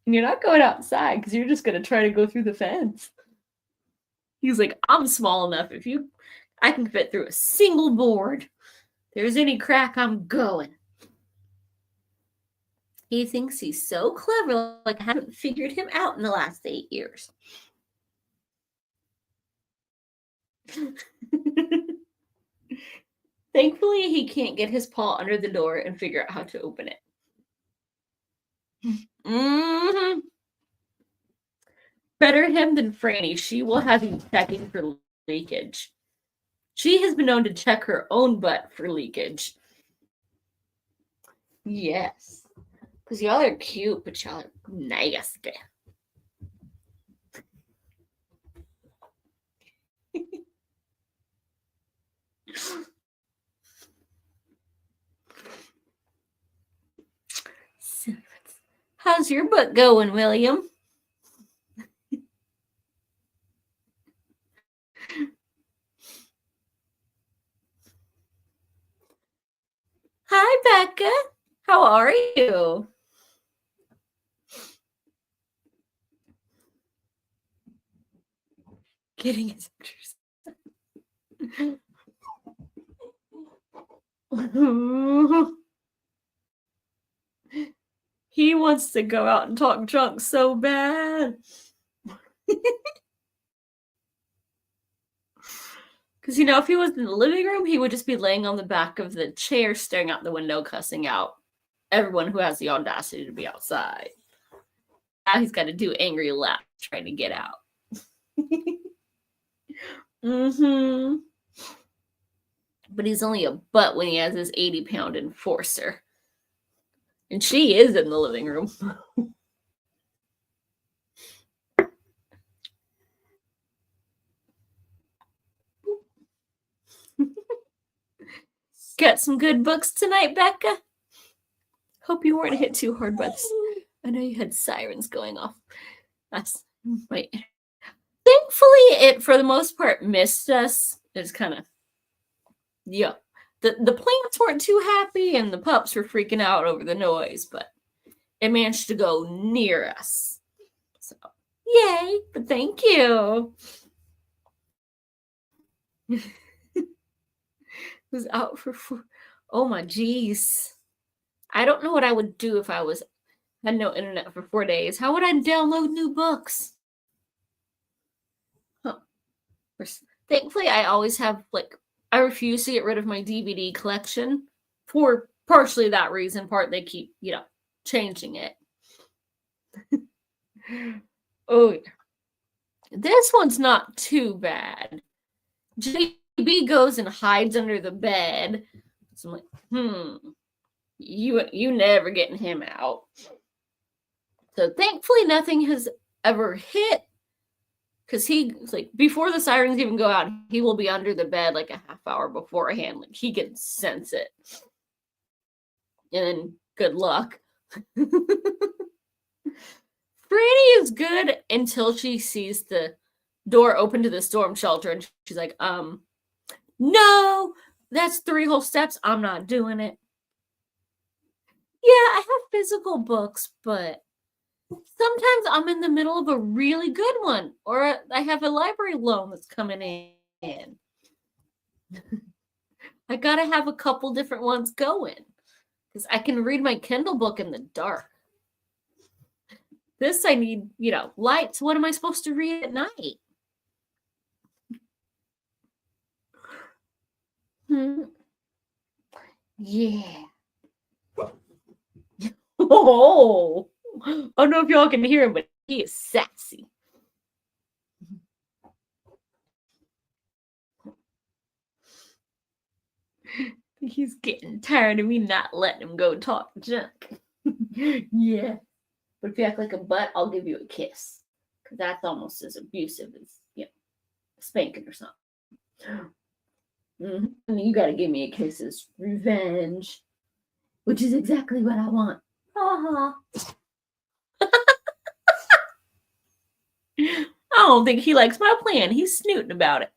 you're not going outside because you're just gonna try to go through the fence. He's like, I'm small enough. I can fit through a single board. If there's any crack, I'm going. He thinks he's so clever, like I haven't figured him out in the last 8 years. Thankfully, he can't get his paw under the door and figure out how to open it. Mm-hmm. Better him than Franny. She will have you checking for leakage. She has been known to check her own butt for leakage. Yes. Because y'all are cute, but y'all are nasty. How's your butt going, William? Hi, Becca. How are you? Getting his pictures. He wants to go out and talk junk so bad. Because, if he was in the living room, he would just be laying on the back of the chair, staring out the window, cussing out everyone who has the audacity to be outside. Now he's got to do angry laps trying to get out. Mm-hmm. But he's only a butt when he has his 80-pound enforcer. And she is in the living room. Got some good books tonight, Becca? Hope you weren't hit too hard by this. I know you had sirens going off. That's right. Thankfully, it, for the most part, missed us. It's kind of, yeah. The plants weren't too happy, and the pups were freaking out over the noise, but it managed to go near us. So, yay, but thank you. Was out for oh my geez. I don't know what I would do if I had no internet for 4 days. How would I download new books? Huh. Thankfully, I always have, I refuse to get rid of my DVD collection for partially that reason. Part they keep, changing it. Oh, this one's not too bad. JB goes and hides under the bed. So I'm like, you never getting him out. So thankfully nothing has ever hit, because he's like, before the sirens even go out, he will be under the bed like a half hour beforehand. Like, he can sense it. And then good luck. Franny is good until she sees the door open to the storm shelter, and she's like, no, that's 3 whole steps. I'm not doing it. Yeah, I have physical books, but sometimes I'm in the middle of a really good one, or I have a library loan that's coming in. I gotta have a couple different ones going, because I can read my Kindle book in the dark. This I need, lights. What am I supposed to read at night? Yeah. Oh, I don't know if y'all can hear him, but he is sassy. He's getting tired of me not letting him go talk junk. Yeah. But if you act like a butt, I'll give you a kiss. Because that's almost as abusive as, spanking or something. Mm-hmm. You gotta give me a kiss as revenge. Which is exactly what I want. Ha ha. I don't think he likes my plan. He's snooting about it.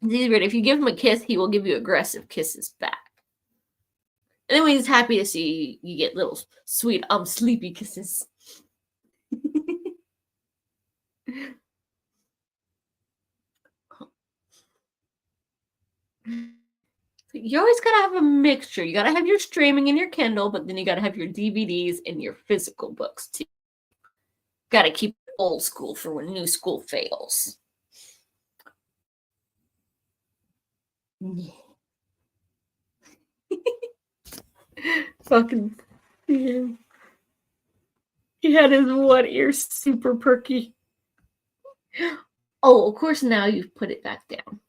He's weird. If you give him a kiss, he will give you aggressive kisses back. And then when he's happy to see you, get little sweet, sleepy kisses. You always gotta have a mixture. You gotta have your streaming and your Kindle, but then you gotta have your DVDs and your physical books too. Gotta keep it old school for when new school fails. Yeah. Fucking yeah. He had his one ear super perky. Oh, of course now you've put it back down.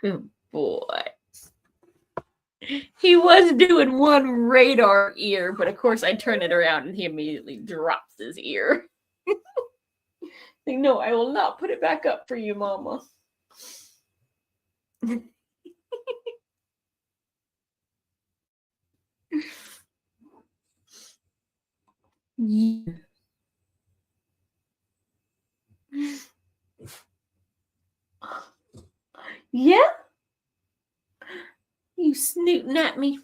Good boy. He was doing one radar ear, but of course I turn it around and he immediately drops his ear. Like, no, I will not put it back up for you, Mama. Yeah. Yeah? You snooting at me?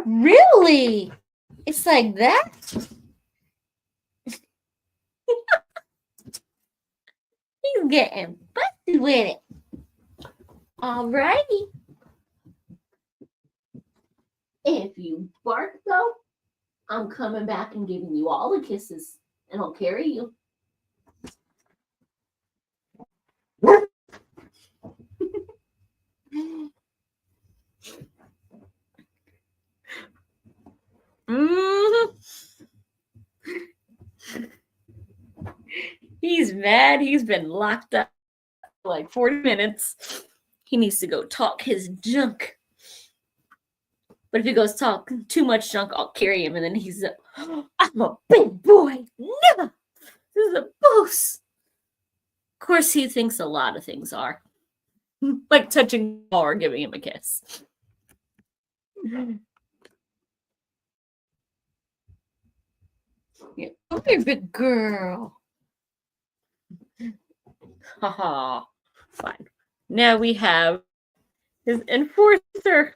Really? It's like that? He's getting busted with it. Alrighty. If you bark though, I'm coming back and giving you all the kisses, and I'll carry you. Mm-hmm. He's mad. He's been locked up for like 40 minutes. He needs to go talk his junk. But if he goes talk too much junk, I'll carry him. And then he's I'm a big boy. No, this is a boss. Of course, he thinks a lot of things are. Like touching or giving him a kiss. Yeah. Come here, big girl. Haha. Fine. Now we have his enforcer.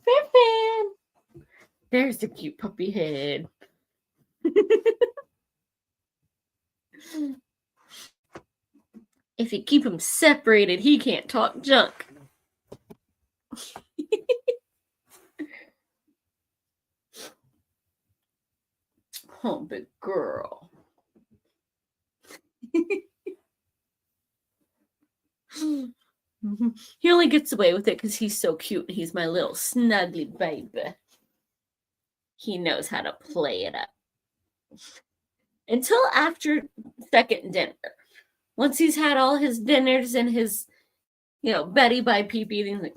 Fan. There's the cute puppy head. If you keep him separated, he can't talk junk. Oh, big girl. He only gets away with it because he's so cute. He's my little snuggly baby. He knows how to play it up. Until after second dinner. Once he's had all his dinners and his, Betty by pee-pee, he's like,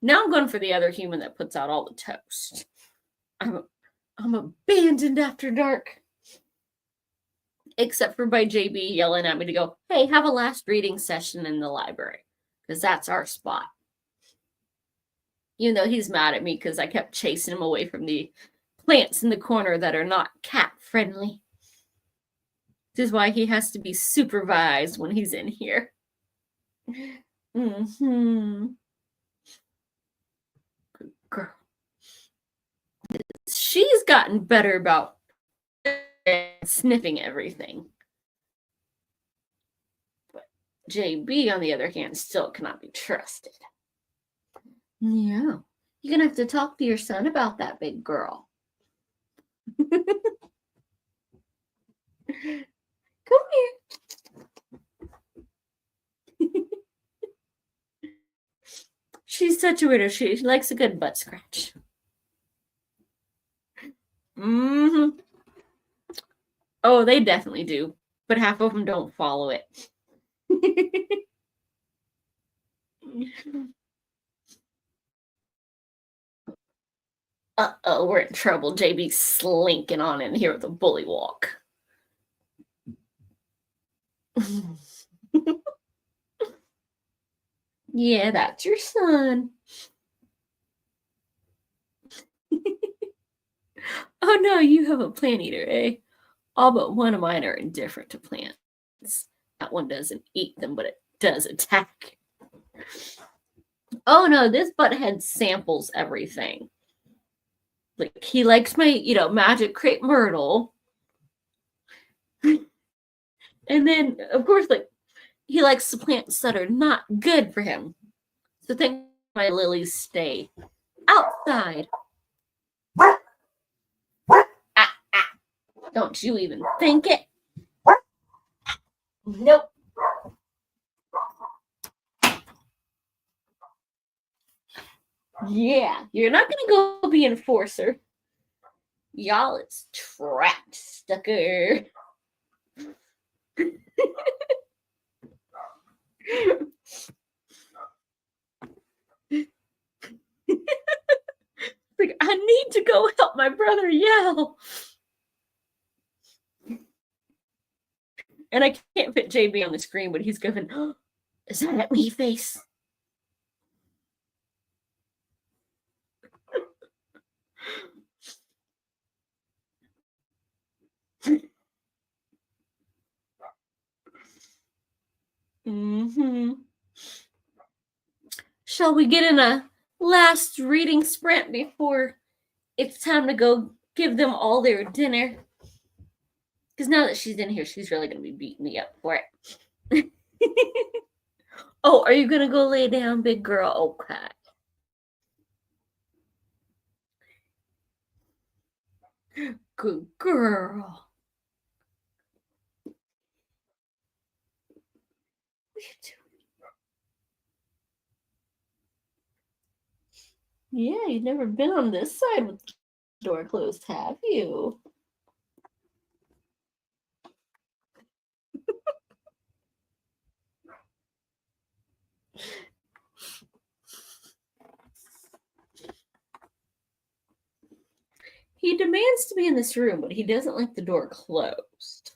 now I'm going for the other human that puts out all the toast. I'm abandoned after dark. Except for by JB yelling at me to go, hey, have a last reading session in the library. Because that's our spot. Even though he's mad at me because I kept chasing him away from the plants in the corner that are not cat friendly. This is why he has to be supervised when he's in here. Mm-hmm. Good girl. She's gotten better about sniffing everything. But JB, on the other hand, still cannot be trusted. Yeah. You're gonna have to talk to your son about that, big girl. Come here. She's such a widow. She likes a good butt scratch. Mm-hmm. Oh, they definitely do. But half of them don't follow it. Uh-oh, we're in trouble. JB's slinking on in here with a bully walk. Yeah, that's your son. Oh no, you have a plant eater, eh? All but one of mine are indifferent to plants. That one doesn't eat them, but it does attack. Oh no, this butthead samples everything. Like, he likes my, magic crepe myrtle. And then, of course, like, he likes the plants that are not good for him. So think my lilies stay outside. Ah, ah. Don't you even think it. Nope. Yeah, you're not gonna go be enforcer. Y'all is trapped, sucker. Like, I need to go help my brother yell. And I can't fit JB on the screen, but he's going, oh, is that at me face? Mm-hmm. Shall we get in a last reading sprint before it's time to go give them all their dinner? Because now that she's in here, she's really going to be beating me up for it. Oh, are you going to go lay down, big girl? Okay. Good girl. What are you doing? Yeah, you've never been on this side with the door closed, have you? He demands to be in this room, but he doesn't like the door closed.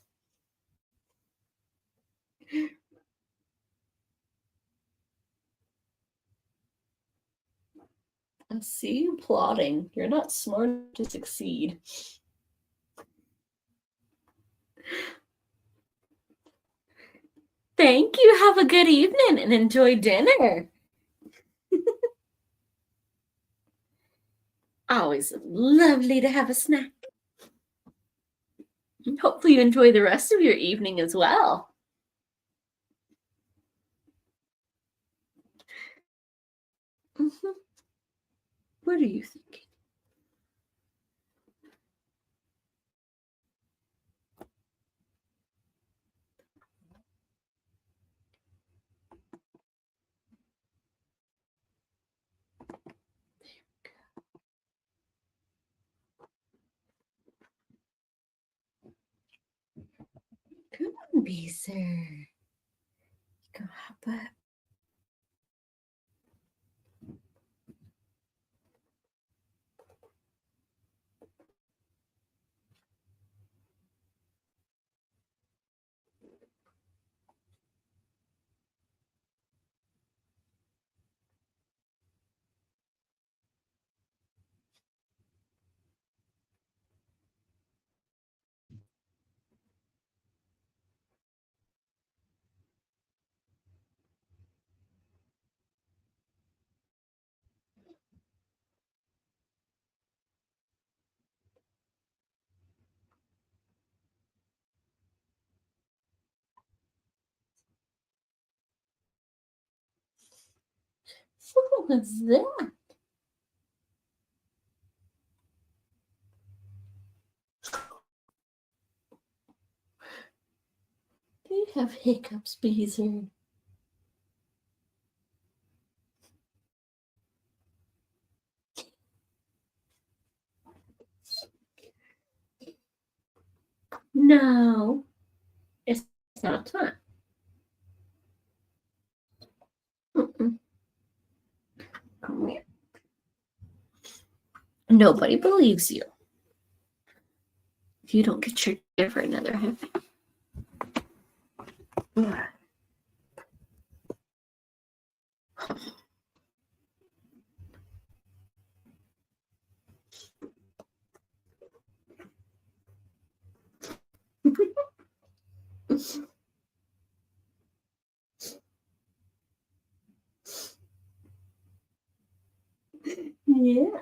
I see you plotting. You're not smart to succeed. Thank you. Have a good evening and enjoy dinner. Always lovely to have a snack. Hopefully you enjoy the rest of your evening as well. Mm-hmm. What are you thinking? Come on, Beezer. Go hop up. What was that? Do you have hiccups, Beezer? No, it's not time. Mm-mm. Come here. Nobody believes you. If you don't get your dinner for another half. Yeah.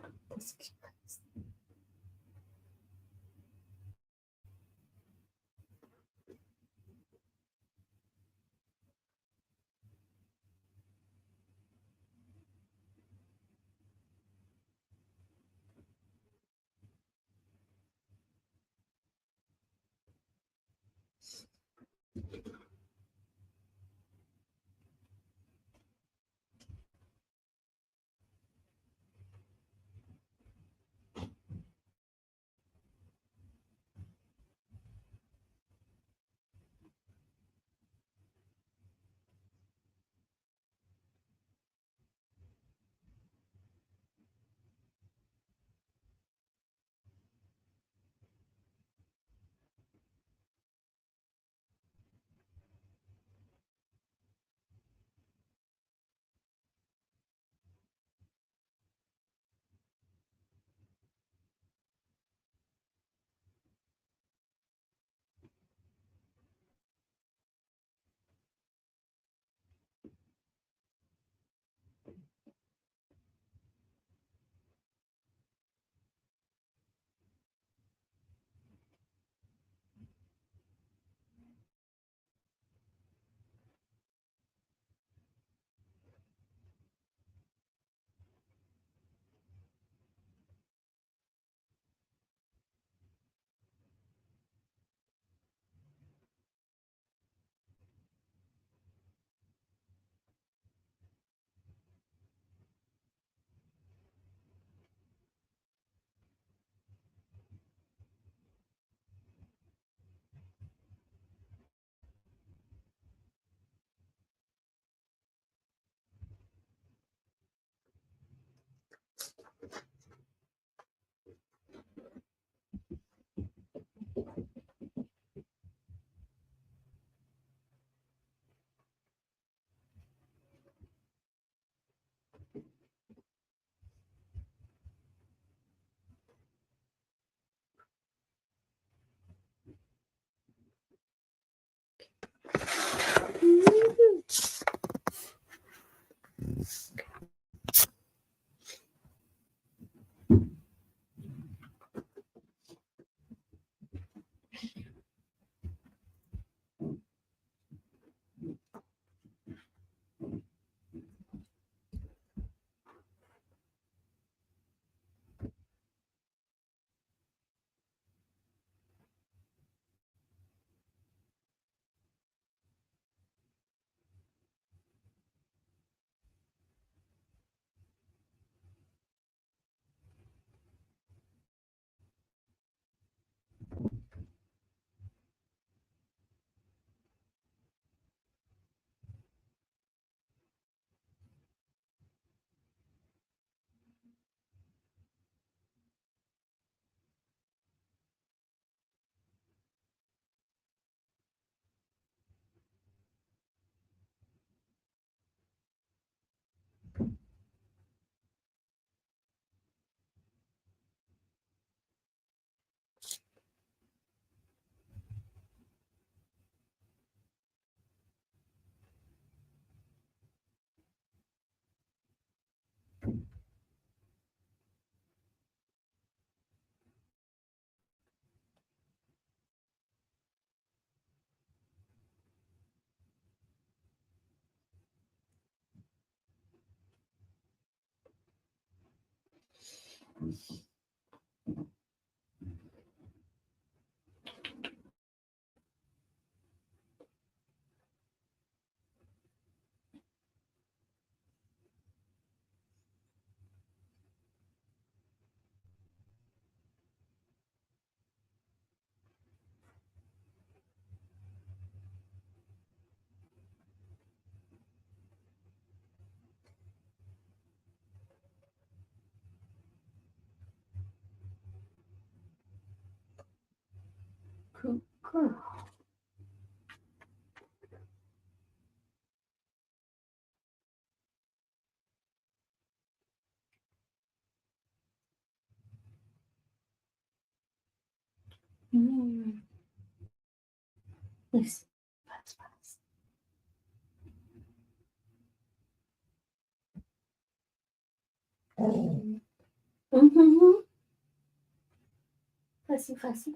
Good girl. Mm. Yes. Fast, fast. Mm-hmm. Fussy, fussy.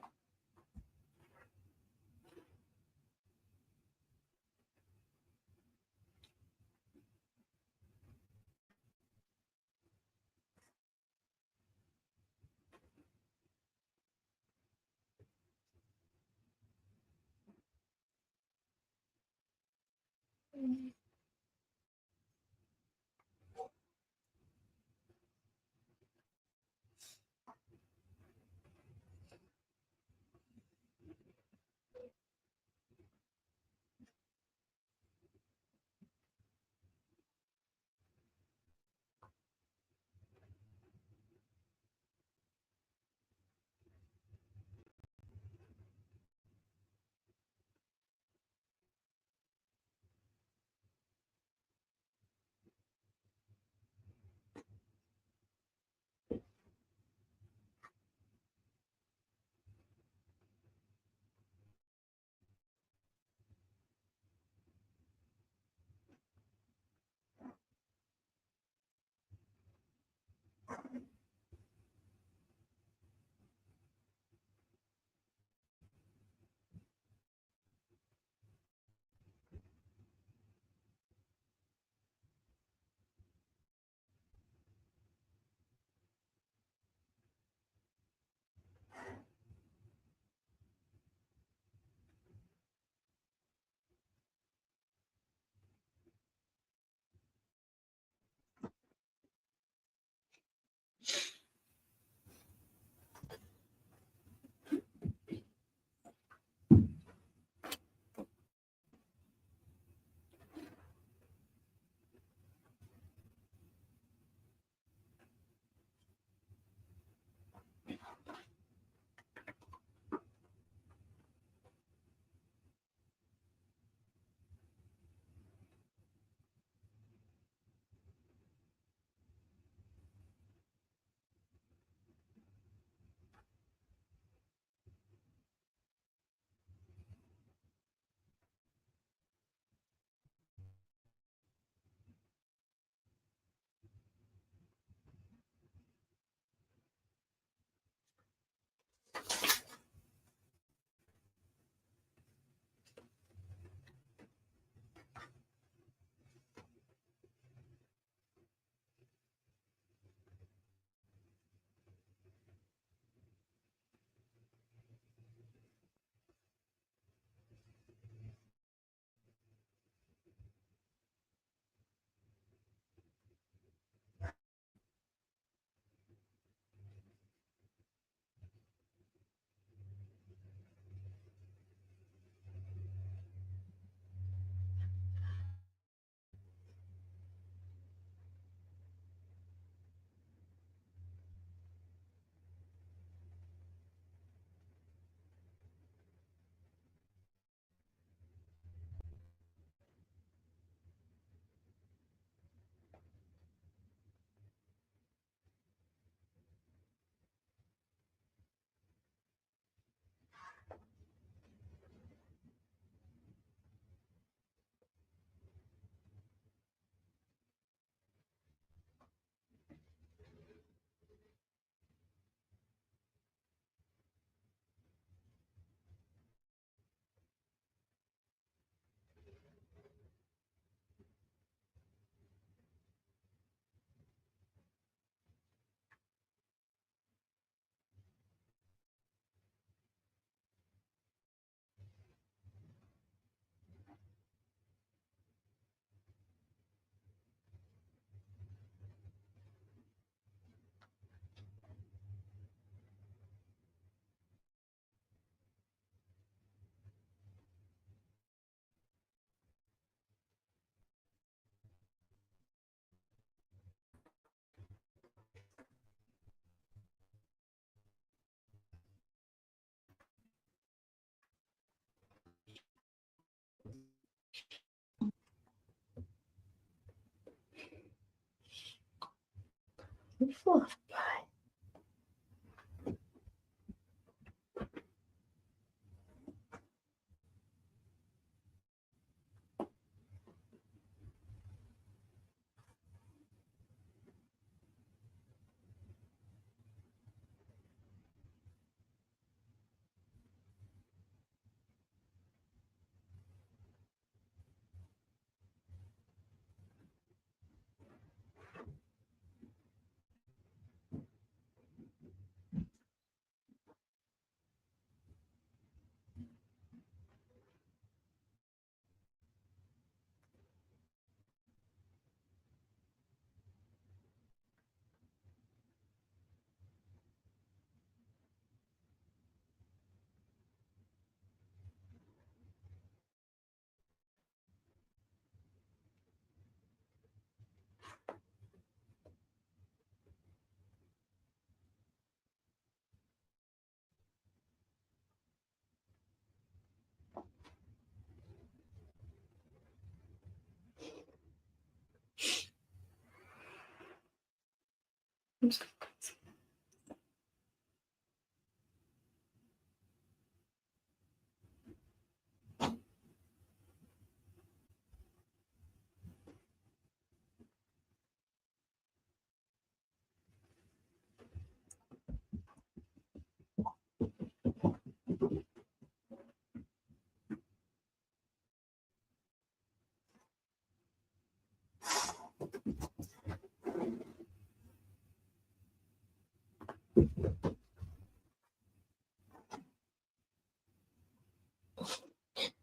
Fluffy.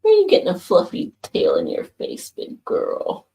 Why are you getting a fluffy tail in your face, big girl?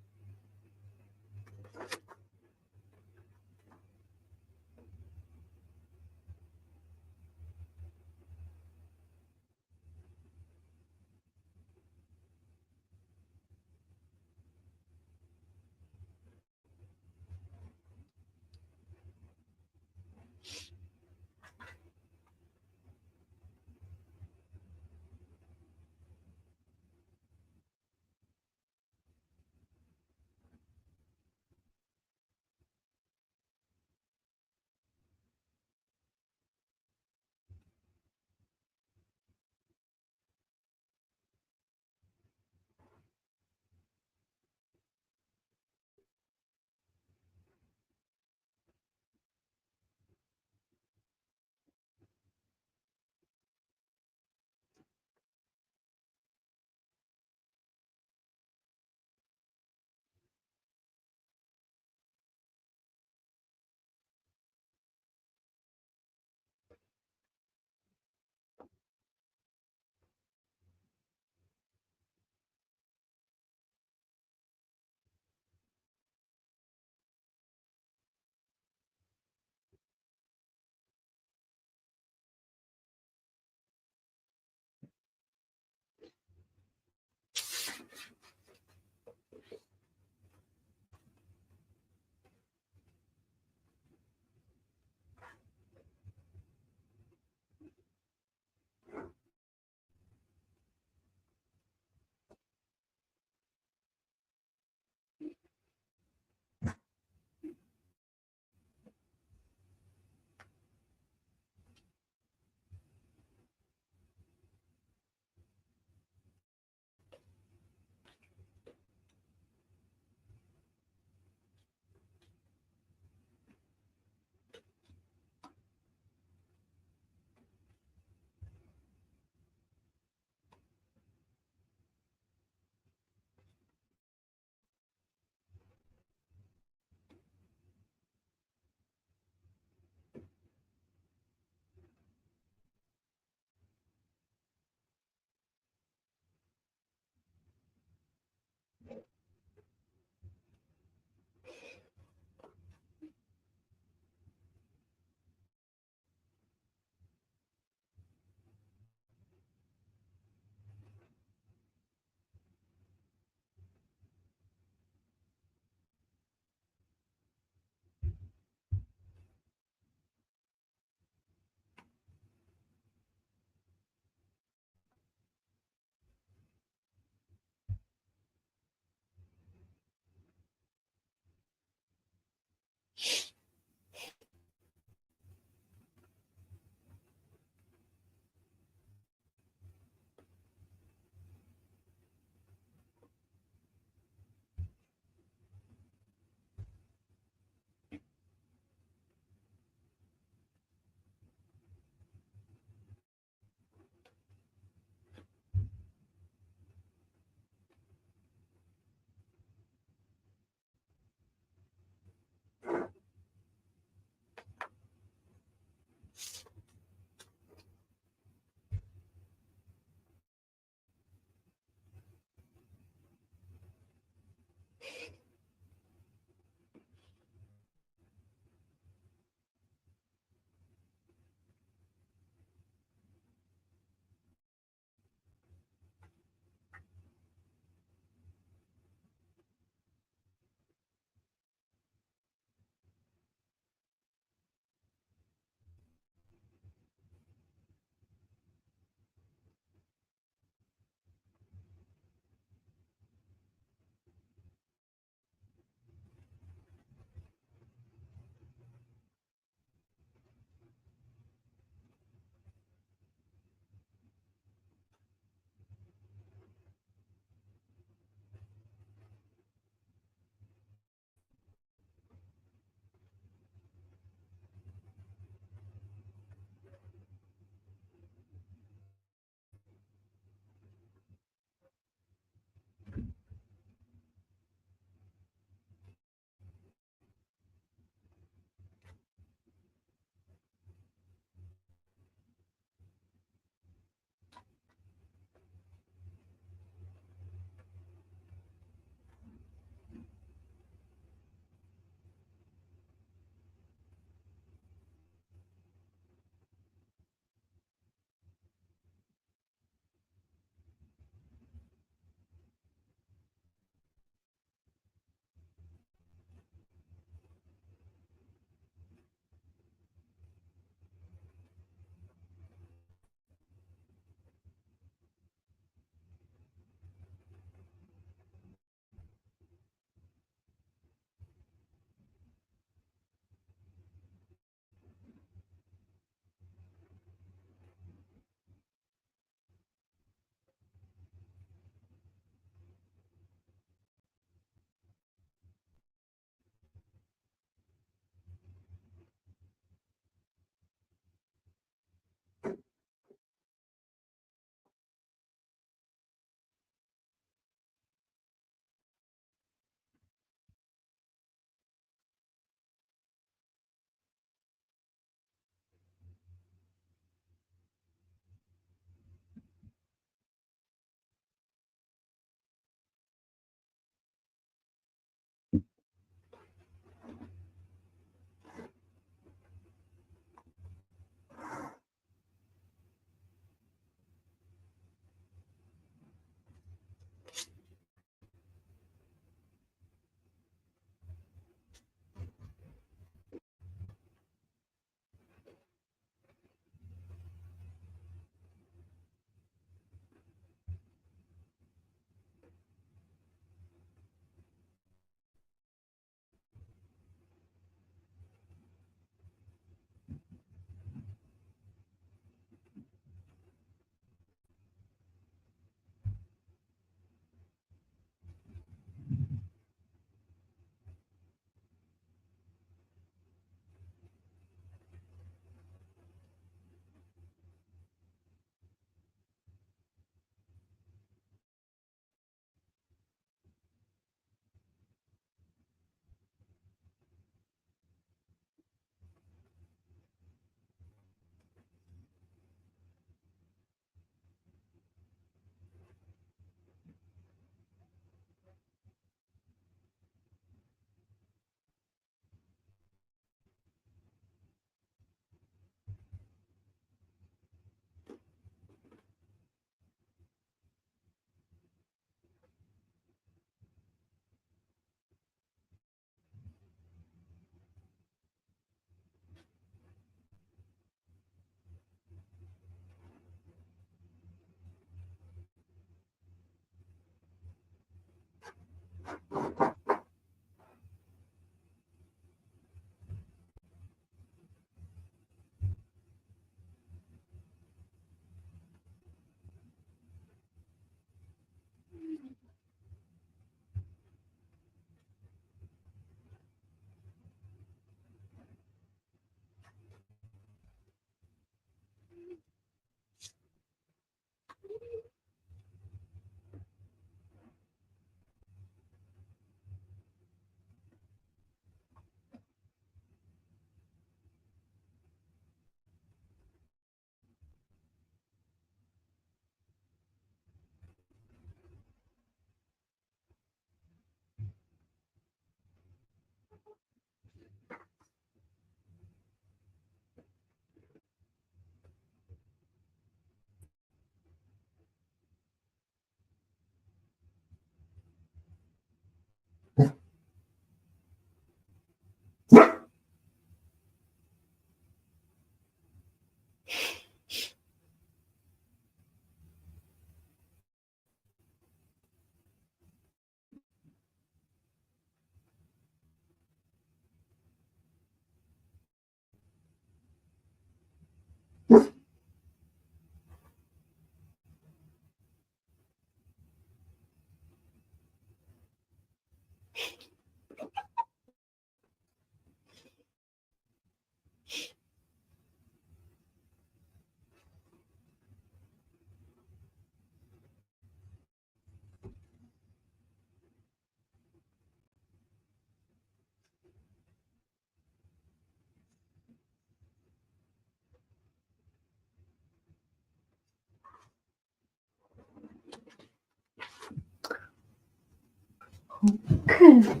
Okay.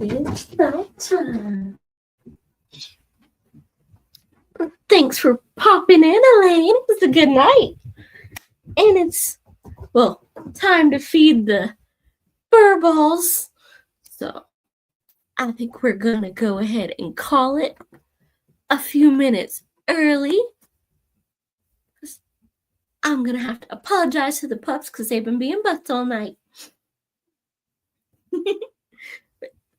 It's that time. Thanks for popping in, Elaine. It was a good night. And it's, well, time to feed the fur balls. So I think we're going to go ahead and call it a few minutes early. I'm going to have to apologize to the pups because they've been being butts all night.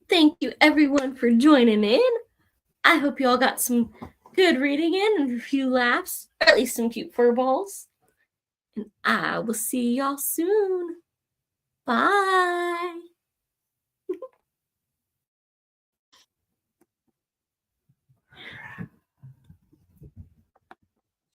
Thank you, everyone, for joining in. I hope you all got some good reading in and a few laughs, or at least some cute fur balls. And I will see y'all soon. Bye.